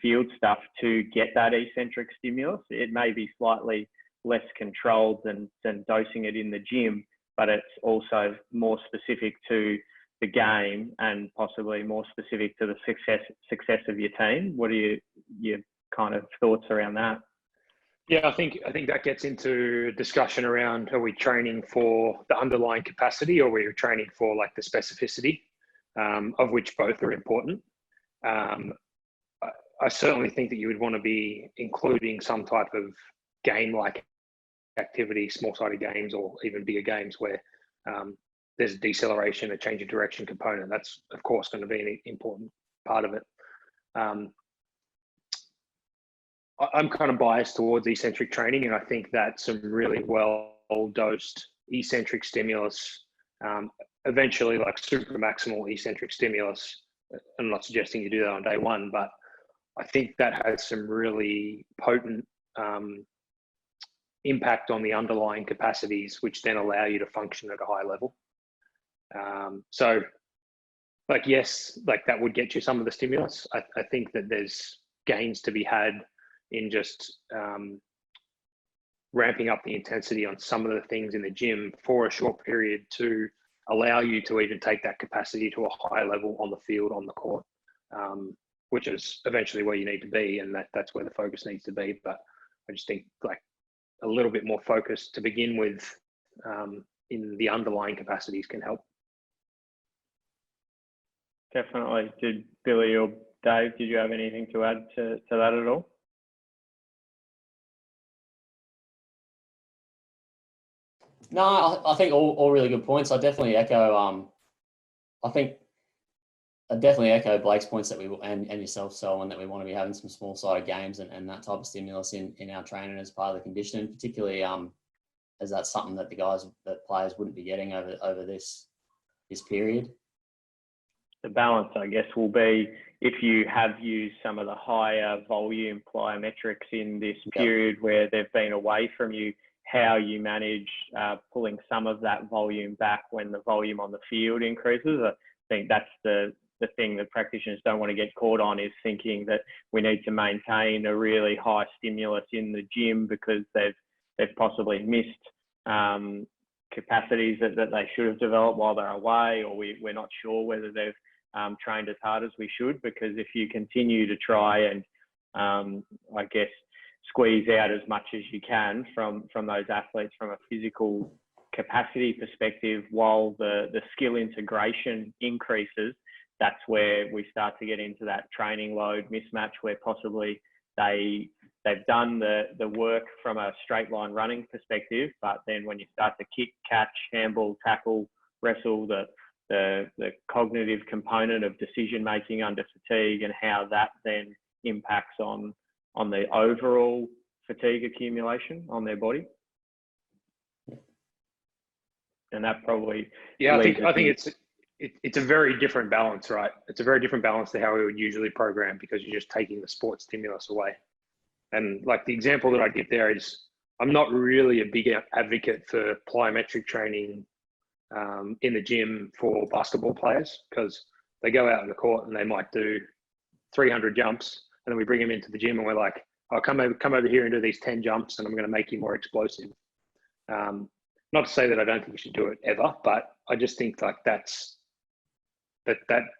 field stuff to get that eccentric stimulus? It may be slightly less controlled than dosing it in the gym, but it's also more specific to the game and possibly more specific to the success of your team. What are your kind of thoughts around that? Yeah, I think that gets into discussion around, are we training for the underlying capacity, or are we training for like the specificity, of which both are important. I certainly think that you would want to be including some type of game-like activity, small-sided games, or even bigger games where there's a deceleration, a change of direction component. That's, of course, going to be an important part of it. I'm kind of biased towards eccentric training, and I think that some really well-dosed eccentric stimulus, eventually like super maximal eccentric stimulus, I'm not suggesting you do that on day one, but I think that has some really potent impact on the underlying capacities, which then allow you to function at a high level. So like, yes, like that would get you some of the stimulus. I think that there's gains to be had in just ramping up the intensity on some of the things in the gym for a short period to allow you to even take that capacity to a high level on the field, on the court, which is eventually where you need to be, and that's where the focus needs to be. But I just think like a little bit more focus to begin with in the underlying capacities can help. Definitely. Did Billy or Dave, did you have anything to add to that at all? No, I think all really good points. I definitely echo. I definitely echo Blake's points that and yourself, Selwyn, that we want to be having some small-sided games and that type of stimulus in our training as part of the conditioning, particularly as that's something that players wouldn't be getting over this period. The balance, I guess, will be if you have used some of the higher volume plyometrics in this period where they've been away from you, how you manage pulling some of that volume back when the volume on the field increases. I think that's the thing that practitioners don't want to get caught on, is thinking that we need to maintain a really high stimulus in the gym because they've possibly missed capacities that they should have developed while they're away, or we're not sure whether they've trained as hard as we should. Because if you continue to try and I guess squeeze out as much as you can from those athletes from a physical capacity perspective, while the skill integration increases, that's where we start to get into that training load mismatch, where possibly they've done the work from a straight line running perspective, but then when you start to kick, catch, handball, tackle, wrestle, the cognitive component of decision making under fatigue, and how that then impacts on the overall fatigue accumulation on their body. And that probably I think it's a very different balance, right? It's a very different balance to how we would usually program, because you're just taking the sport stimulus away. And like the example that I give there is, I'm not really a big advocate for plyometric training in the gym for basketball players, because they go out in the court and they might do 300 jumps, and then we bring them into the gym and we're like, "Oh, come over here and do these 10 jumps, and I'm going to make you more explosive." Not to say that I don't think you should do it ever, but I just think like that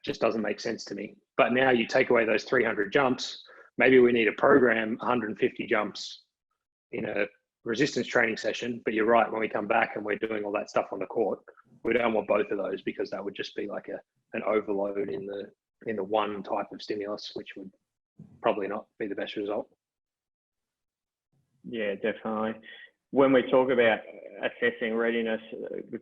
just doesn't make sense to me. But now you take away those 300 jumps, maybe we need to program 150 jumps in a resistance training session. But you're right, when we come back and we're doing all that stuff on the court, we don't want both of those, because that would just be like an overload in the one type of stimulus, which would probably not be the best result. Yeah, definitely. When we talk about assessing readiness, the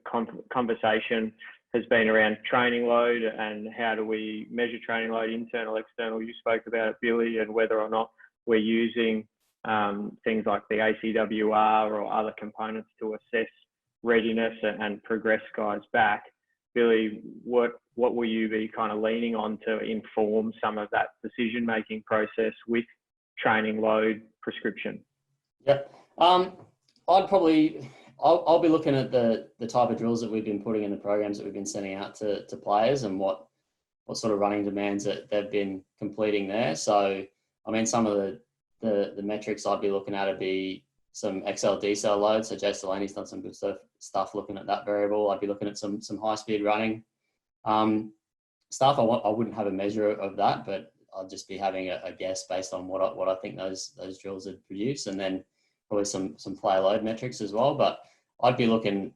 conversation has been around training load and how do we measure training load, internal, external. You spoke about it, Billy, and whether or not we're using things like the ACWR or other components to assess readiness and progress guys back. Billy, what will you be kind of leaning on to inform some of that decision-making process with training load prescription? Yep. I'll be looking at the type of drills that we've been putting in the programs that we've been sending out to players, and what sort of running demands that they've been completing there. So, I mean, some of the metrics I'd be looking at would be some XL decel loads. So Jay Delaney's done some good stuff looking at that variable. I'd be looking at some high speed running stuff. I wouldn't have a measure of that, but I'll just be having a guess based on what I think those drills would produce, and then probably some player load metrics as well. But I'd be looking,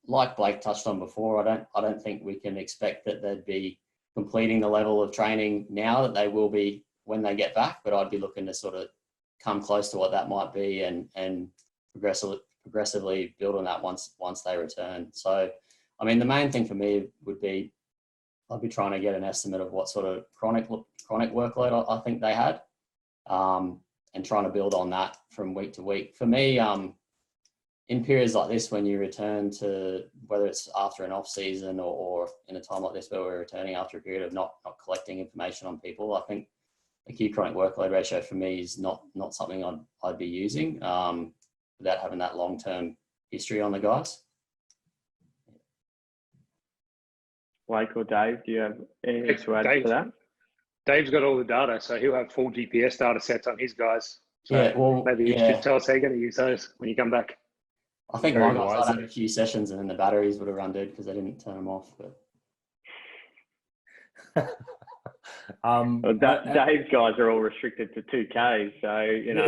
like Blake touched on before, I don't think we can expect that they'd be completing the level of training now that they will be when they get back, but I'd be looking to sort of come close to what that might be and progressively build on that once they return. So, I mean, the main thing for me would be, I'd be trying to get an estimate of what sort of chronic workload I think they had, and trying to build on that from week to week. For me, in periods like this, when you return to, whether it's after an off season or in a time like this where we're returning after a period of not collecting information on people, I think acute chronic workload ratio for me is not something I'd be using without having that long-term history on the guys. Blake or Dave, do you have anything to add to that? Dave's got all the data, so he'll have full GPS data sets on his guys. So yeah, well, maybe you should tell us how you're going to use those when you come back. I think my guys had a few sessions and then the batteries would have run dead because they didn't turn them off. But Dave's guys are all restricted to 2Ks, so you know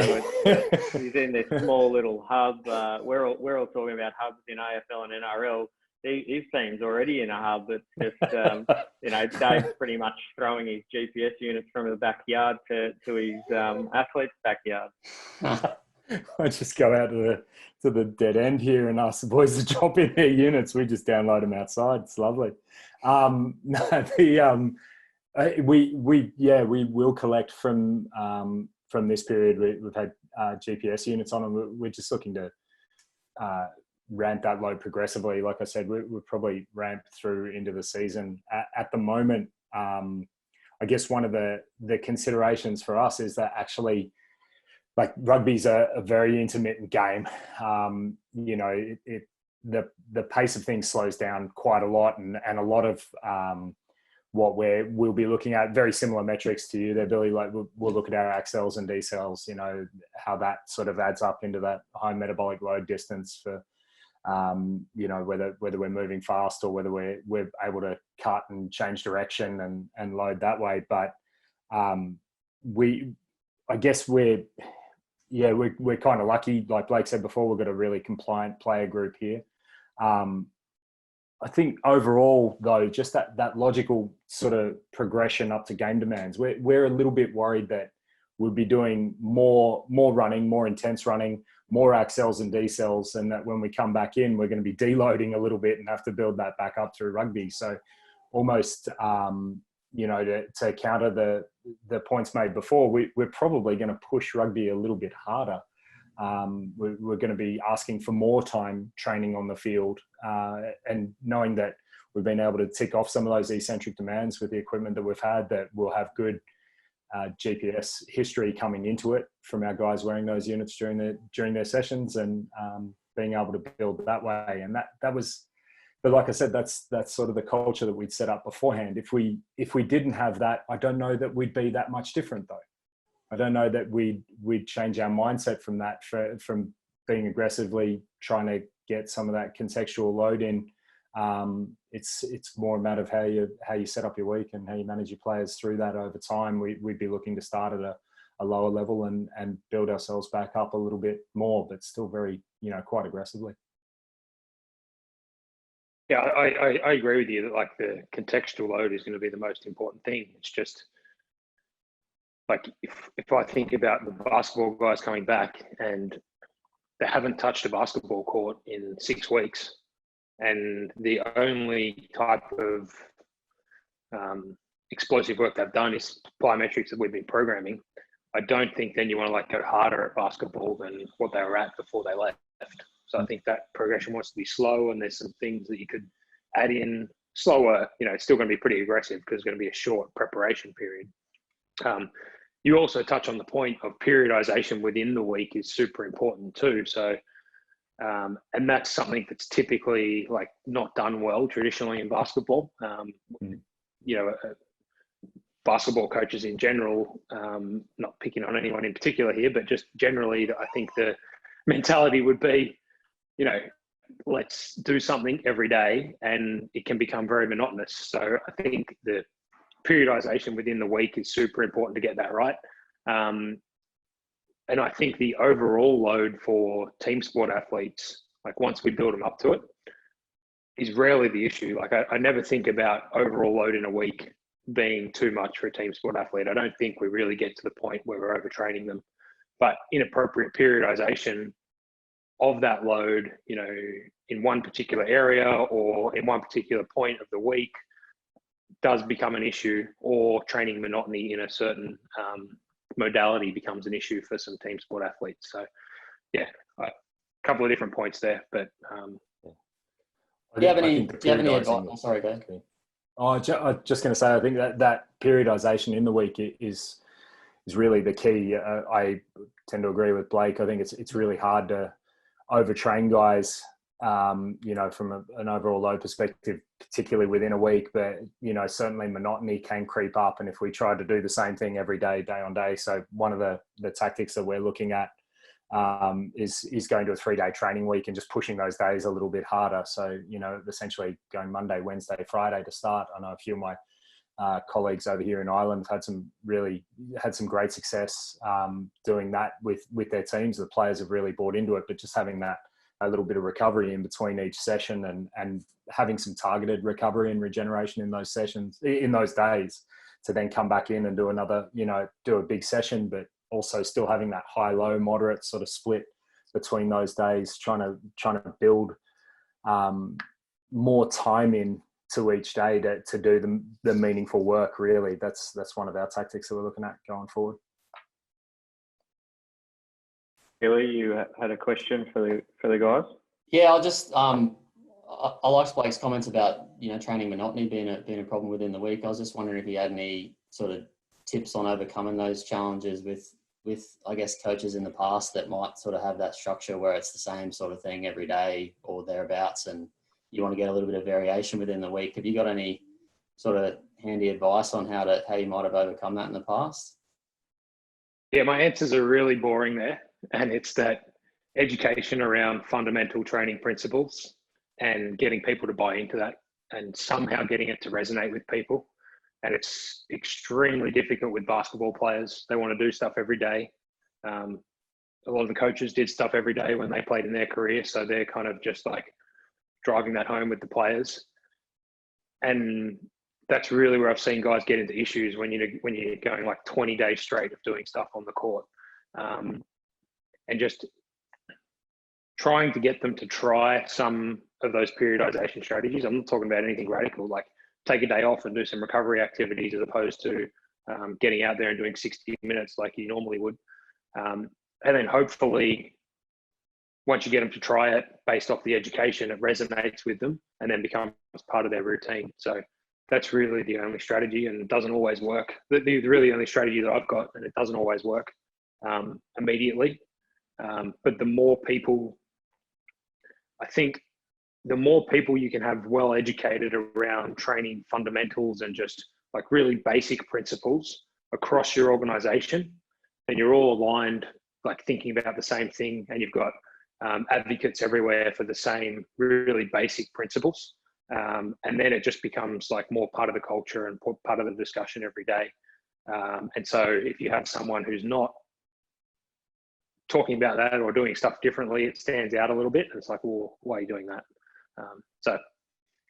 he's in this small little hub. We're all talking about hubs in AFL and NRL. His team's already in a hub. It's just Dave's pretty much throwing his GPS units from the backyard to his athlete's backyard. I just go out to the dead end here and ask the boys to jump in their units. We just download them outside. It's lovely. We will collect from this period. We've had GPS units on them. We're just looking to ramp that load progressively. Like I said, we're probably ramped through into the season. At the moment, I guess one of the considerations for us is that actually, like, rugby's a very intermittent game. The pace of things slows down quite a lot, and a lot of what we'll be looking at, very similar metrics to you there, Billy. Like we'll look at our accels and decels, how that sort of adds up into that high metabolic load distance for, whether we're moving fast or whether we're able to cut and change direction and load that way. But we're kind of lucky. Like Blake said before, we've got a really compliant player group here. I think overall, though, just that logical sort of progression up to game demands, we're a little bit worried that we'll be doing more running, more intense running, more accels and decels, and that when we come back in, we're going to be deloading a little bit and have to build that back up through rugby. So almost, to counter the points made before, we're probably going to push rugby a little bit harder. We're going to be asking for more time training on the field, and knowing that we've been able to tick off some of those eccentric demands with the equipment that we've had, that we'll have good GPS history coming into it from our guys wearing those units during their sessions, and being able to build that way. And that was, but like I said, that's sort of the culture that we'd set up beforehand. If we didn't have that, I don't know that we'd be that much different, though. I don't know that we'd change our mindset from that, from being aggressively trying to get some of that contextual load in. It's more a matter of how you set up your week and how you manage your players through that over time. We'd be looking to start at a lower level and build ourselves back up a little bit more, but still very, quite aggressively. Yeah, I agree with you that like the contextual load is going to be the most important thing. It's just like if I think about the basketball guys coming back and they haven't touched a basketball court in 6 weeks, and the only type of explosive work they've done is plyometrics that we've been programming, I don't think then you want to like go harder at basketball than what they were at before they left. So I think that progression wants to be slow, and there's some things that you could add in slower. It's still going to be pretty aggressive because it's going to be a short preparation period. You also touch on the point of periodization within the week is super important too. So, and that's something that's typically like not done well traditionally in basketball. Basketball coaches in general, not picking on anyone in particular here, but just generally, I think the mentality would be, let's do something every day, and it can become very monotonous. So I think the periodization within the week is super important to get that right. And I think the overall load for team sport athletes, like once we build them up to it, is rarely the issue. Like I never think about overall load in a week being too much for a team sport athlete. I don't think we really get to the point where we're overtraining them, but inappropriate periodization of that load, in one particular area or in one particular point of the week does become an issue, or training monotony in a certain modality becomes an issue for some team sport athletes. So yeah, a couple of different points there, but do you have any advice? Sorry, go ahead. I'm just going to say, I think that periodization in the week is really the key. I tend to agree with Blake. I think it's really hard to overtrain guys, from an overall load perspective, particularly within a week. But, certainly monotony can creep up. And if we try to do the same thing every day, day on day. So one of the tactics that we're looking at is going to a 3-day training week and just pushing those days a little bit harder. So, essentially going Monday, Wednesday, Friday to start. I know a few of my colleagues over here in Ireland have had some great success doing that with their teams. The players have really bought into it, but just having a little bit of recovery in between each session and having some targeted recovery and regeneration in those sessions, in those days, to then come back in and do another, do a big session, but also still having that high, low, moderate sort of split between those days, trying to build more time in to each day to do the meaningful work. Really, that's one of our tactics that we're looking at going forward. Billy, you had a question for the guys? Yeah, I'll just I liked Blake's comments about training monotony being a problem within the week. I was just wondering if he had any sort of tips on overcoming those challenges with I guess coaches in the past that might sort of have that structure where it's the same sort of thing every day or thereabouts, and you want to get a little bit of variation within the week. Have you got any sort of handy advice on how you might have overcome that in the past? Yeah, my answers are really boring there. And it's that education around fundamental training principles and getting people to buy into that and somehow getting it to resonate with people. And it's extremely difficult with basketball players. They want to do stuff every day. A lot of the coaches did stuff every day when they played in their career. So they're kind of just like driving that home with the players. And that's really where I've seen guys get into issues when you're going like 20 days straight of doing stuff on the court, and just trying to get them to try some of those periodization strategies. I'm not talking about anything radical, like take a day off and do some recovery activities as opposed to getting out there and doing 60 minutes like you normally would. And then hopefully, once you get them to try it based off the education, it resonates with them and then becomes part of their routine. So that's really the only strategy, and it doesn't always work. The really only strategy that I've got, and it doesn't always work immediately. But the more people, I think, the more people you can have well educated around training fundamentals and just like really basic principles across your organization, and you're all aligned, like thinking about the same thing, and you've got advocates everywhere for the same really basic principles. And then it just becomes like more part of the culture and part of the discussion every day. And so if you have someone who's not talking about that or doing stuff differently, it stands out a little bit. And it's like, well, why are you doing that? So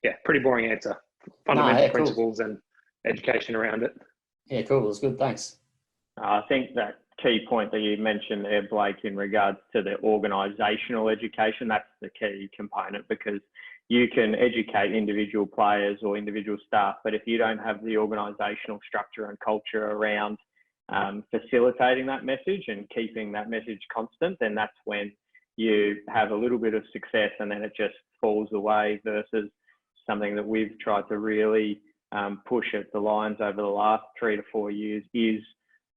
yeah, pretty boring answer. Fundamental principles and education around it. Yeah, cool. That's good. Thanks. I think that key point that you mentioned there, Blake, in regards to the organisational education, that's the key component, because you can educate individual players or individual staff, but if you don't have the organisational structure and culture around facilitating that message and keeping that message constant, then that's when you have a little bit of success and then it just falls away, versus something that we've tried to really push at the Lions over the last 3 to 4 years is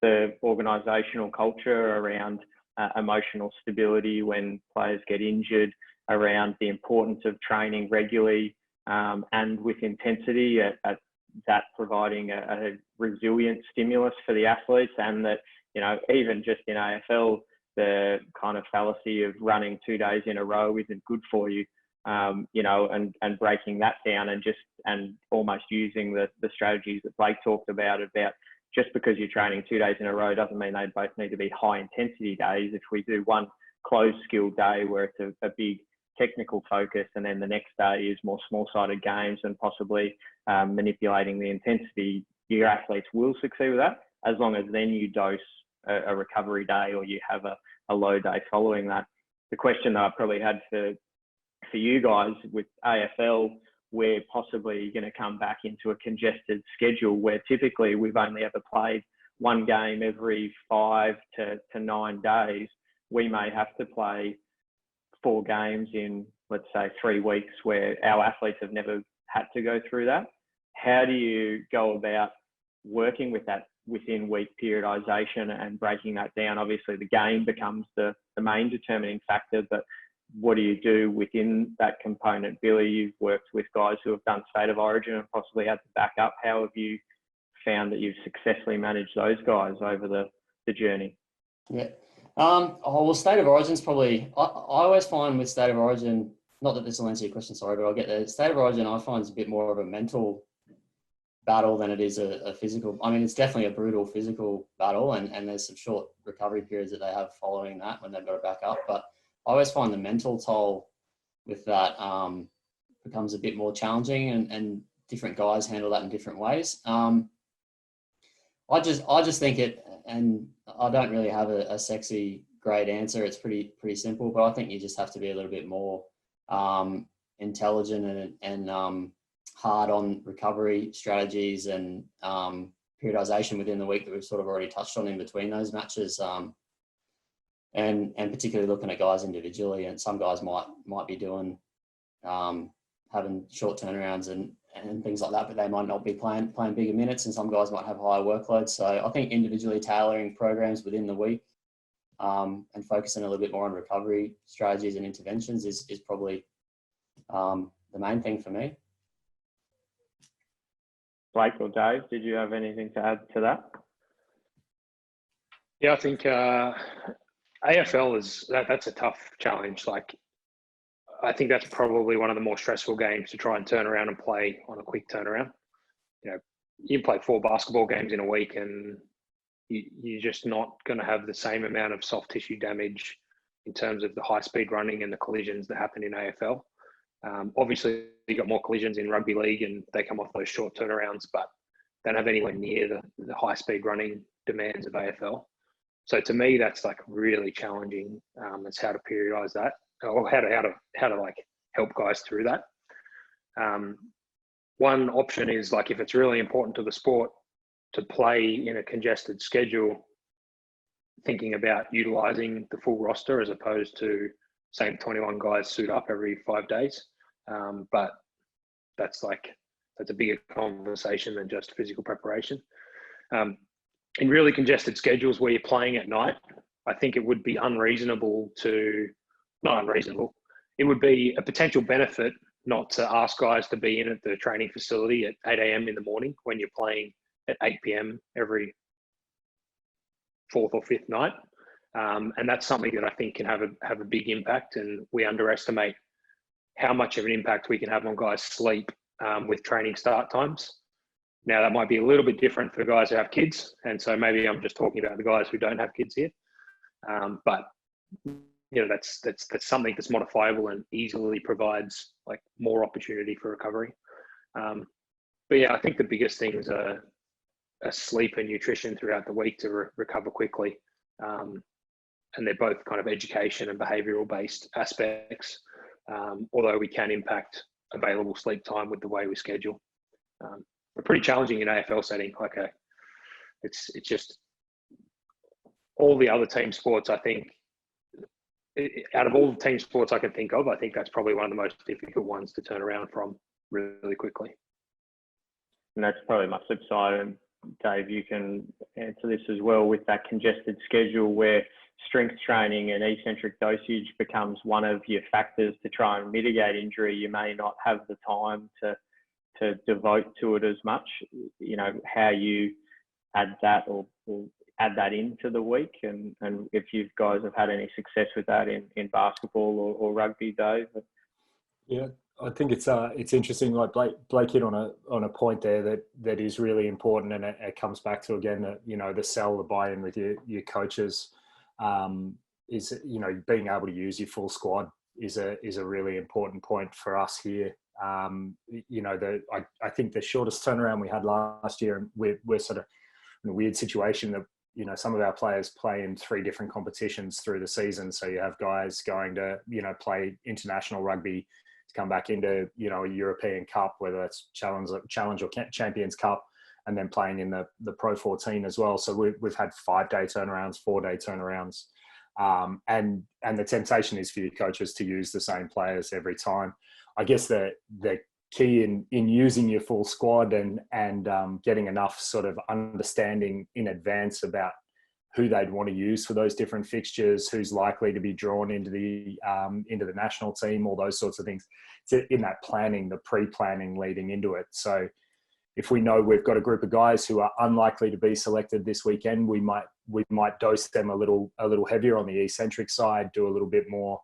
the organisational culture around emotional stability when players get injured, around the importance of training regularly and with intensity at that providing a resilient stimulus for the athletes, and that, you know, even just in AFL, the kind of fallacy of running 2 days in a row isn't good for you, you know, and breaking that down and almost using the strategies that Blake talked about just because you're training 2 days in a row doesn't mean they both need to be high intensity days. If we do one closed skill day where it's a big technical focus, and then the next day is more small-sided games and possibly manipulating the intensity, your athletes will succeed with that, as long as then you dose a recovery day or you have a low day following that. The question that I probably had for you guys with AFL, where possibly you're going to come back into a congested schedule where typically we've only ever played one game every 5 to 9 days, we may have to play 4 games in, let's say, 3 weeks, where our athletes have never had to go through that. How do you go about working with that within week periodization and breaking that down? Obviously the game becomes the main determining factor, but what do you do within that component? Billy, you've worked with guys who have done State of Origin and possibly had to back up. How have you found that you've successfully managed those guys over the journey? Yeah. Well, State of Origin is probably, I always find with State of Origin, not that this will answer your question, sorry, but I'll get there. State of Origin I find is a bit more of a mental battle than it is a physical. I mean, it's definitely a brutal physical battle, and there's some short recovery periods that they have following that when they've got to back up. But I always find the mental toll with that becomes a bit more challenging, and different guys handle that in different ways. I just think it, and I don't really have a sexy, great answer. It's pretty simple, but I think you just have to be a little bit more intelligent and hard on recovery strategies and periodization within the week that we've sort of already touched on in between those matches. And particularly looking at guys individually, and some guys might be doing having short turnarounds and things like that, but they might not be playing bigger minutes, and some guys might have higher workloads. So I think individually tailoring programs within the week and focusing a little bit more on recovery strategies and interventions is probably the main thing for me. Blake or Dave, did you have anything to add to that? Yeah, I think AFL that's a tough challenge. Like, I think that's probably one of the more stressful games to try and turn around and play on a quick turnaround. You know, you can play 4 basketball games in a week, and you're just not going to have the same amount of soft tissue damage in terms of the high speed running and the collisions that happen in AFL. Obviously, you got more collisions in rugby league, and they come off those short turnarounds, but don't have anywhere near the high speed running demands of AFL. So to me, that's like really challenging. It's how to periodise that, or how to like help guys through that. One option is like if it's really important to the sport to play in a congested schedule, thinking about utilising the full roster as opposed to saying 21 guys suit up every 5 days. But that's a bigger conversation than just physical preparation. In really congested schedules where you're playing at night, I think it would be not unreasonable. It would be a potential benefit not to ask guys to be in at the training facility at 8 a.m. in the morning when you're playing at 8 p.m. every fourth or fifth night. And that's something that I think can have a big impact, and we underestimate how much of an impact we can have on guys' sleep with training start times. Now, that might be a little bit different for guys who have kids, and so maybe I'm just talking about the guys who don't have kids here. But that's something that's modifiable and easily provides like more opportunity for recovery. But yeah, I think the biggest things are sleep and nutrition throughout the week to recover quickly. And they're both kind of education and behavioural based aspects, although we can impact available sleep time with the way we schedule. But pretty challenging in AFL setting. It's just all the other team sports. I think out of all the team sports I can think of, I think that's probably one of the most difficult ones to turn around from really quickly. And that's probably my flip side. And Dave, you can answer this as well with that congested schedule where strength training and eccentric dosage becomes one of your factors to try and mitigate injury. You may not have the time to devote to it as much. How you add that or add that into the week, and if you guys have had any success with that in basketball or rugby, Dave. Yeah, I think it's interesting. Like Blake hit on a point there that is really important, and it comes back to again the buy-in with your coaches. Is being able to use your full squad is a really important point for us here. I think the shortest turnaround we had last year, and we're sort of in a weird situation that some of our players play in 3 different competitions through the season. So you have guys going to play international rugby, to come back into a European Cup, whether that's Challenge or Champions Cup, and then playing in the Pro 14 as well. So we've had 5-day turnarounds, 4-day turnarounds, and the temptation is for your coaches to use the same players every time. I guess the key in using your full squad and getting enough sort of understanding in advance about who they'd want to use for those different fixtures, who's likely to be drawn into the national team, all those sorts of things. It's in that planning, the pre-planning leading into it. So if we know we've got a group of guys who are unlikely to be selected this weekend, we might dose them a little heavier on the eccentric side, do a little bit more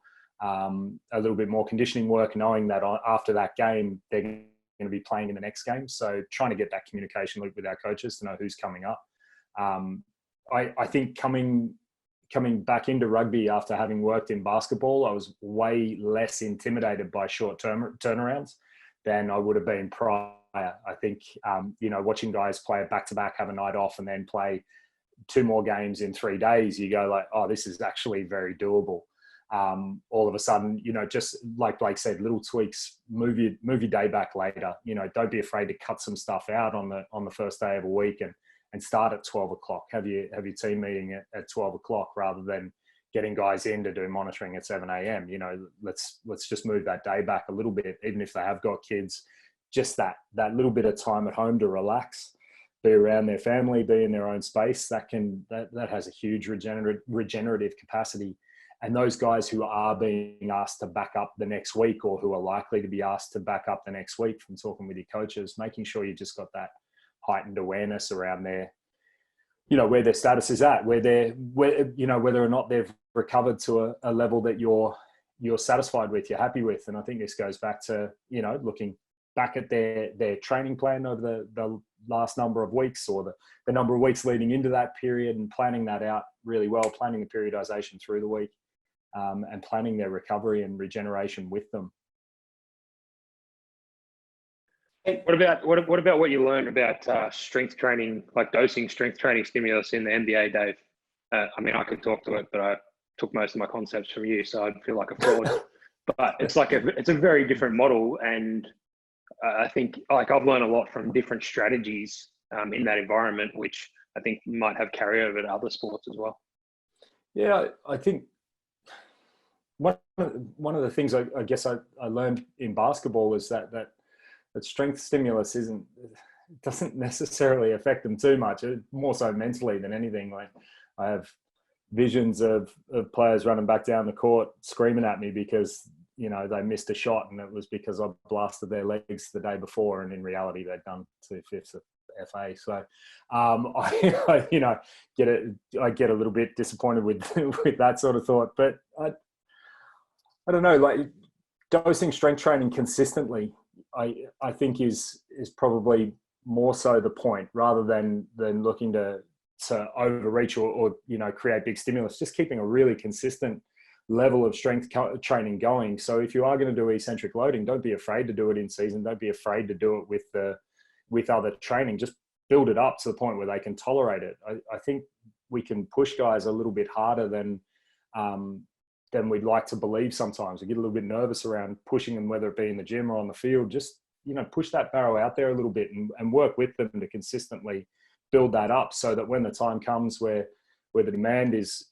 conditioning work, knowing that after that game they're going to be playing in the next game. So trying to get that communication loop with our coaches to know who's coming up. I think coming back into rugby after having worked in basketball, I was way less intimidated by short turnarounds than I would have been prior. I think watching guys play it back-to-back, have a night off, and then play 2 more games in 3 days, you go like, oh, this is actually very doable. All of a sudden, just like Blake said, little tweaks, move your day back later. Don't be afraid to cut some stuff out on the first day of a week and start at 12 o'clock. Have your team meeting at 12 o'clock rather than getting guys in to do monitoring at 7 a.m. Let's just move that day back a little bit, even if they have got kids. Just that little bit of time at home to relax, be around their family, be in their own space. That has a huge regenerative capacity. And those guys who are being asked to back up the next week, or who are likely to be asked to back up the next week, from talking with your coaches, making sure you just got that heightened awareness around their, where their status is at, whether or not they've recovered to a level that you're satisfied with, you're happy with. And I think this goes back to, looking back at their training plan over the last number of weeks, or the number of weeks leading into that period, and planning that out really well, planning the periodization through the week, and planning their recovery and regeneration with them. What about what you learned about strength training, like dosing strength training stimulus in the NBA, Dave? I mean, I could talk to it, but I took most of my concepts from you, so I'd feel like a fraud. But it's a very different model, and I think like I've learned a lot from different strategies in that environment, which I think might have carryover to other sports as well. Yeah, I think one of the things I guess I learned in basketball is that strength stimulus doesn't necessarily affect them too much. More so mentally than anything. Like I have visions of players running back down the court screaming at me because they missed a shot, and it was because I blasted their legs the day before, and in reality they'd done 2/5 of FA. So I get a little bit disappointed with that sort of thought, but I don't know, like dosing strength training consistently, I think is probably more so the point, rather than looking to overreach or create big stimulus. Just keeping a really consistent level of strength training going. So if you are going to do eccentric loading, don't be afraid to do it in season. Don't be afraid to do it with other training. Just build it up to the point where they can tolerate it. I think we can push guys a little bit harder than we'd like to believe sometimes. We get a little bit nervous around pushing them, whether it be in the gym or on the field. Just, push that barrow out there a little bit and work with them to consistently build that up, so that when the time comes where the demand is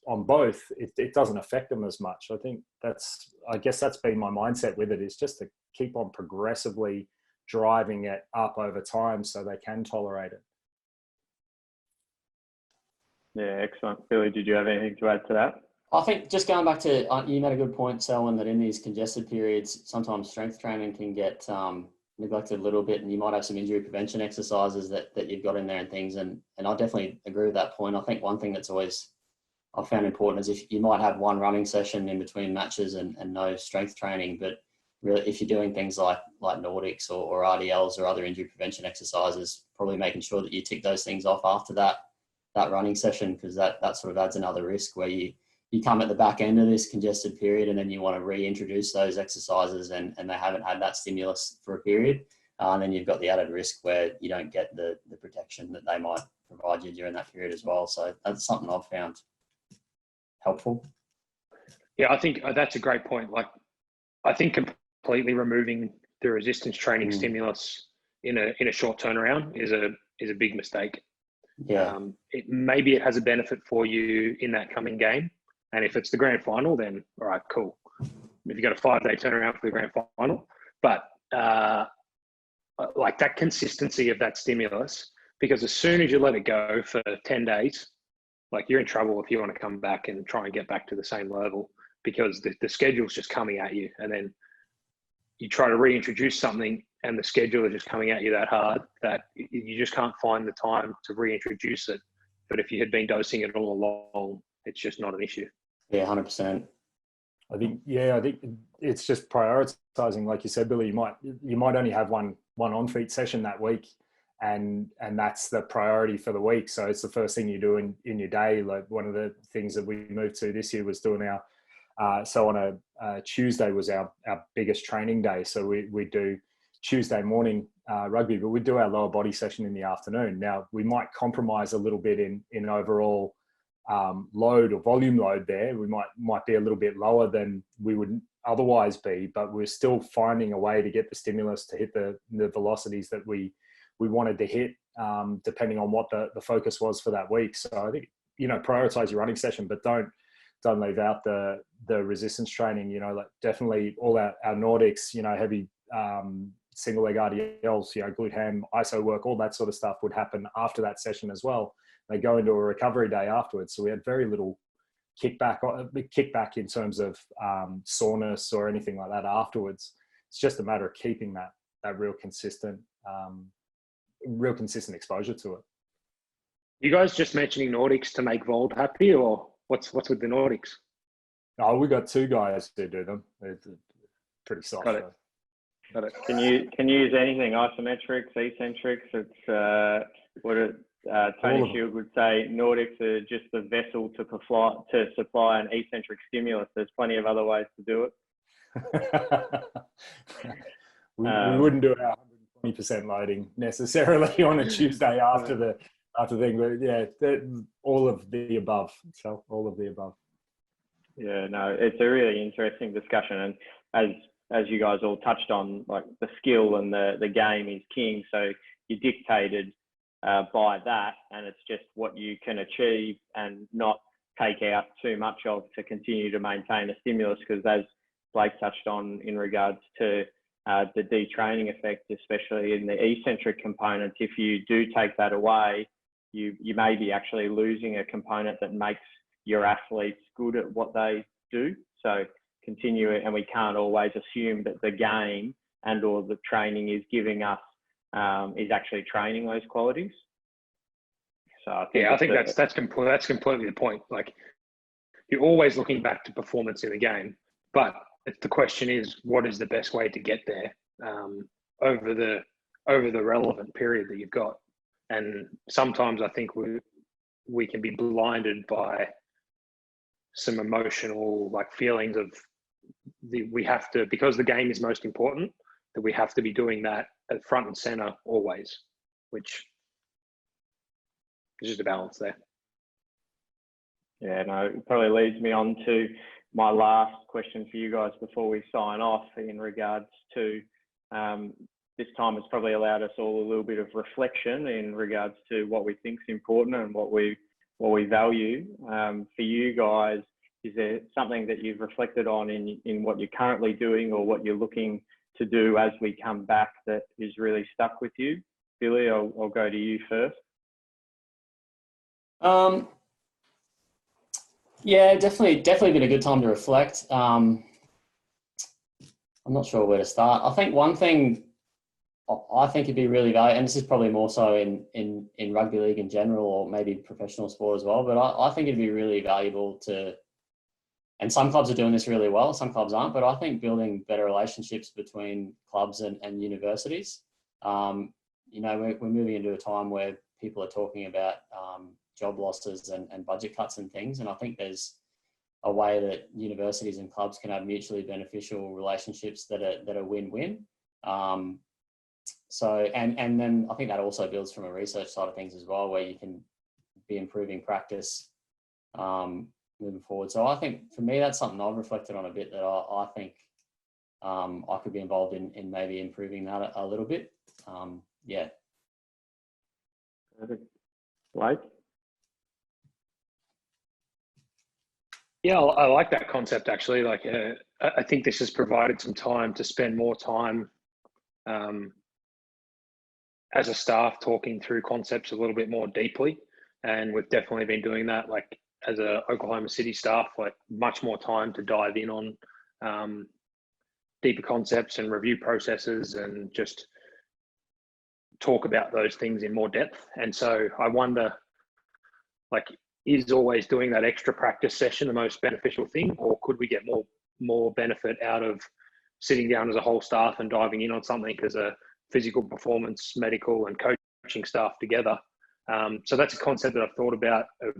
on both, it doesn't affect them as much. I guess that's been my mindset with it, is just to keep on progressively driving it up over time so they can tolerate it. Yeah, excellent. Billy, did you have anything to add to that? I think just going back to, you made a good point, Selwyn, that in these congested periods, sometimes strength training can get neglected a little bit, and you might have some injury prevention exercises that you've got in there and things. And I definitely agree with that point. I think one thing that's always I've found important is if you might have one running session in between matches and no strength training, but really if you're doing things like Nordics or RDLs or other injury prevention exercises, probably making sure that you tick those things off after that running session, because that sort of adds another risk where you come at the back end of this congested period and then you want to reintroduce those exercises and they haven't had that stimulus for a period. And then you've got the added risk where you don't get the protection that they might provide you during that period as well. So that's something I've found helpful. Yeah, I think that's a great point. Like, I think completely removing the resistance training stimulus in a short turnaround is a big mistake. Yeah. Maybe it has a benefit for you in that coming game. And if it's the grand final, then all right, cool. If you've got a 5-day turnaround for the grand final, but like that consistency of that stimulus, because as soon as you let it go for 10 days, like you're in trouble if you want to come back and try and get back to the same level, because the schedule's just coming at you. And then you try to reintroduce something and the schedule is just coming at you that hard that you just can't find the time to reintroduce it. But if you had been dosing it all along, it's just not an issue. Yeah, 100%. I think it's just prioritizing, like you said, Billy. You might only have one on-feet session that week, and that's the priority for the week. So it's the first thing you do in your day. Like one of the things that we moved to this year was doing our so on a Tuesday was our biggest training day. So we do Tuesday morning rugby, but we do our lower body session in the afternoon. Now we might compromise a little bit in overall load or volume load there. We might be a little bit lower than we would otherwise be, but we're still finding a way to get the stimulus to hit the velocities that we wanted to hit, depending on what the focus was for that week. So I think, prioritize your running session, but don't leave out the resistance training. Like definitely all our Nordics, heavy single leg RDLs, glute ham, iso work, all that sort of stuff would happen after that session as well. They go into a recovery day afterwards. So we had very little kickback in terms of soreness or anything like that afterwards. It's just a matter of keeping that real consistent exposure to it. You guys just mentioning Nordics to make Vold happy, or what's with the Nordics? Oh, we got 2 guys who do them. They're pretty soft. Got it. Can you use anything? Isometrics, eccentrics? It's Tony Shield would say Nordics are just the vessel to supply an eccentric stimulus. There's plenty of other ways to do it. we wouldn't do our 20% loading necessarily on a Tuesday after the thing. But yeah, all of the above. So all of the above. Yeah, no, it's a really interesting discussion, and as you guys all touched on, like the skill and the game is king. So you're dictated by that, and it's just what you can achieve and not take out too much of to continue to maintain a stimulus. Because as Blake touched on in regards to the detraining effect, especially in the eccentric components, if you do take that away, you may be actually losing a component that makes your athletes good at what they do. So continue it, and we can't always assume that the game and or the training is giving us is actually training those qualities. So I think that's completely the point. Like, you're always looking back to performance in the game, but the question is, what is the best way to get there over the relevant period that you've got? And sometimes I think we can be blinded by some emotional like feelings of we have to, because the game is most important, that we have to be doing that at front and center always, which is just a balance there. Yeah, no, it probably leads me on to my last question for you guys before we sign off, in regards to this time has probably allowed us all a little bit of reflection in regards to what we think is important and what we value. For you guys, is there something that you've reflected on in what you're currently doing or what you're looking to do as we come back that is really stuck with you? Billy, I'll go to you first. Yeah, definitely been a good time to reflect. I'm not sure where to start. I think one thing I think it'd be really valuable, and this is probably more so in rugby league in general, or maybe professional sport as well, but I think it'd be really valuable to, and some clubs are doing this really well, some clubs aren't, but I think building better relationships between clubs and universities. You know, we're moving into a time where people are talking about job losses and budget cuts and things, and I think there's a way that universities and clubs can have mutually beneficial relationships that are win-win. So, and then I think that also builds from a research side of things as well, where you can be improving practice moving forward. So I think for me, that's something I've reflected on a bit, that I think I could be involved in maybe improving that a little bit. Yeah. Blake? Yeah, I like that concept actually. Like, I think this has provided some time to spend more time as a staff talking through concepts a little bit more deeply, and we've definitely been doing that. Like, as a Oklahoma City staff, like much more time to dive in on deeper concepts and review processes and just talk about those things in more depth. And so I wonder, like, is always doing that extra practice session the most beneficial thing, or could we get more benefit out of sitting down as a whole staff and diving in on something as a physical performance, medical and coaching staff together? So that's a concept that I've thought about, of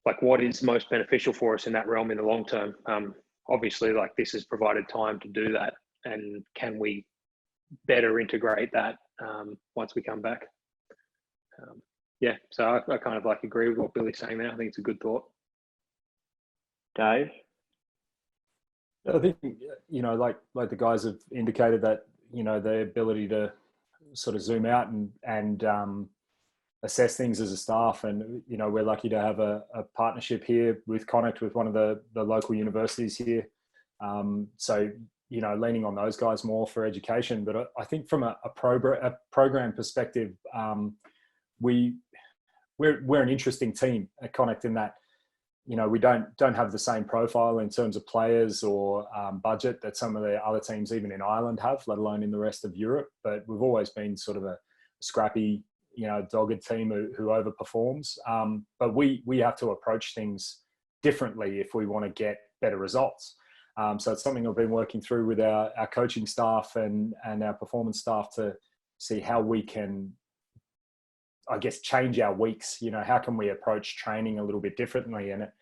like what is most beneficial for us in that realm in the long term. Obviously, like, this has provided time to do that, and can we better integrate that once we come back? Yeah, so I kind of like agree with what Billy's saying there. I think it's a good thought. Dave? I think, you know, like the guys have indicated, that, you know, the ability to sort of zoom out and assess things as a staff. And, you know, we're lucky to have a partnership here with Connect, with one of the local universities here. So, you know, leaning on those guys more for education. But I think from a program perspective, we're an interesting team at Connect, in that, you know, we don't have the same profile in terms of players or budget that some of the other teams, even in Ireland, have, let alone in the rest of Europe. But we've always been sort of a scrappy, you know, dogged team who overperforms. But we have to approach things differently if we want to get better results. So it's something I've been working through with our coaching staff and our performance staff, to see how we can, I guess, change our weeks. You know, how can we approach training a little bit differently? And it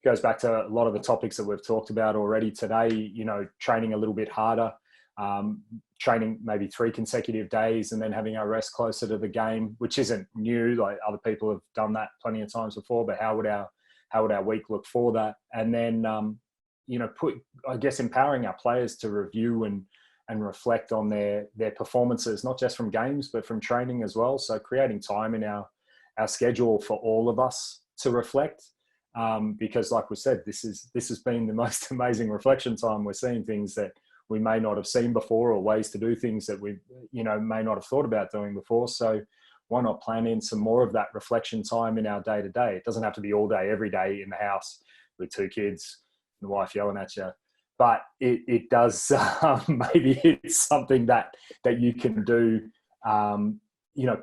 goes back to a lot of the topics that we've talked about already today, you know, training a little bit harder, training maybe 3 consecutive days and then having our rest closer to the game, which isn't new. Like other people have done that plenty of times before, but how would our week look for that? And then, empowering our players to review and reflect on their performances, not just from games, but from training as well. So creating time in our schedule for all of us to reflect. Because like we said, this has been the most amazing reflection time. We're seeing things that we may not have seen before, or ways to do things that we, may not have thought about doing before. So why not plan in some more of that reflection time in our day to day? It doesn't have to be all day, every day in the house with 2 kids and the wife yelling at you, but it does, maybe it's something that you can do,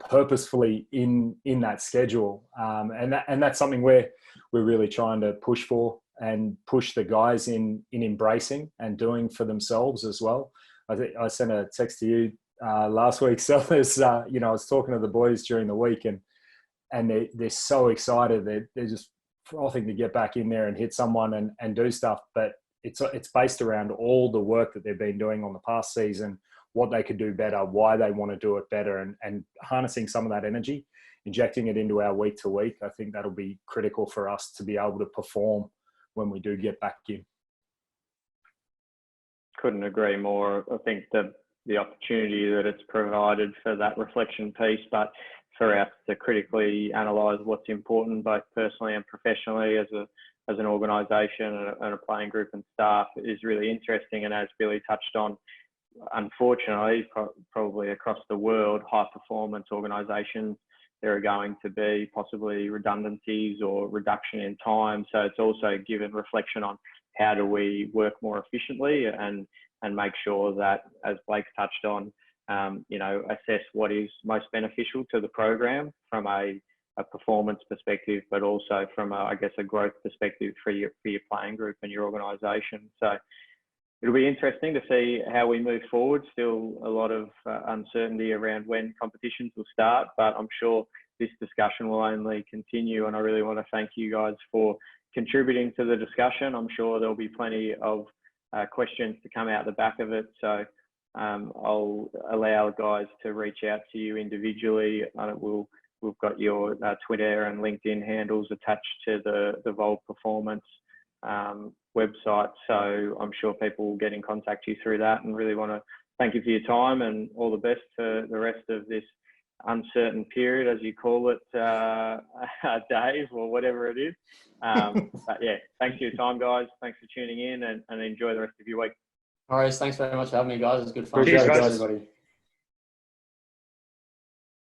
purposefully in that schedule. And that's something we're really trying to push for, and push the guys in embracing and doing for themselves as well. I think I sent a text to you last week. So there's, I was talking to the boys during the week, and they're so excited. They're just frothing to get back in there and hit someone and do stuff. But it's based around all the work that they've been doing on the past season, what they could do better, why they want to do it better, and harnessing some of that energy, injecting it into our week to week. I think that'll be critical for us to be able to perform when we do get back in. Couldn't agree more. I think the opportunity that it's provided for that reflection piece, but for us to critically analyse what's important, both personally and professionally, as an organisation and a playing group and staff, is really interesting. And as Billy touched on, unfortunately, probably across the world, high performance organisations, there are going to be possibly redundancies or reduction in time. So it's also given reflection on how do we work more efficiently and make sure that, as Blake's touched on, assess what is most beneficial to the program from a performance perspective, but also from a growth perspective for your playing group and your organisation. So it'll be interesting to see how we move forward. Still a lot of uncertainty around when competitions will start, but I'm sure this discussion will only continue. And I really want to thank you guys for contributing to the discussion. I'm sure there'll be plenty of questions to come out the back of it. So I'll allow guys to reach out to you individually. We've got your Twitter and LinkedIn handles attached to the Vol Performance website. So I'm sure people will get in contact with you through that, and really want to thank you for your time and all the best for the rest of this uncertain period, as you call it, Dave, or whatever it is. But yeah, thanks for your time, guys. Thanks for tuning in, and enjoy the rest of your week. All right, thanks very much for having me, guys. It was good fun. Cheers, guys. Everybody.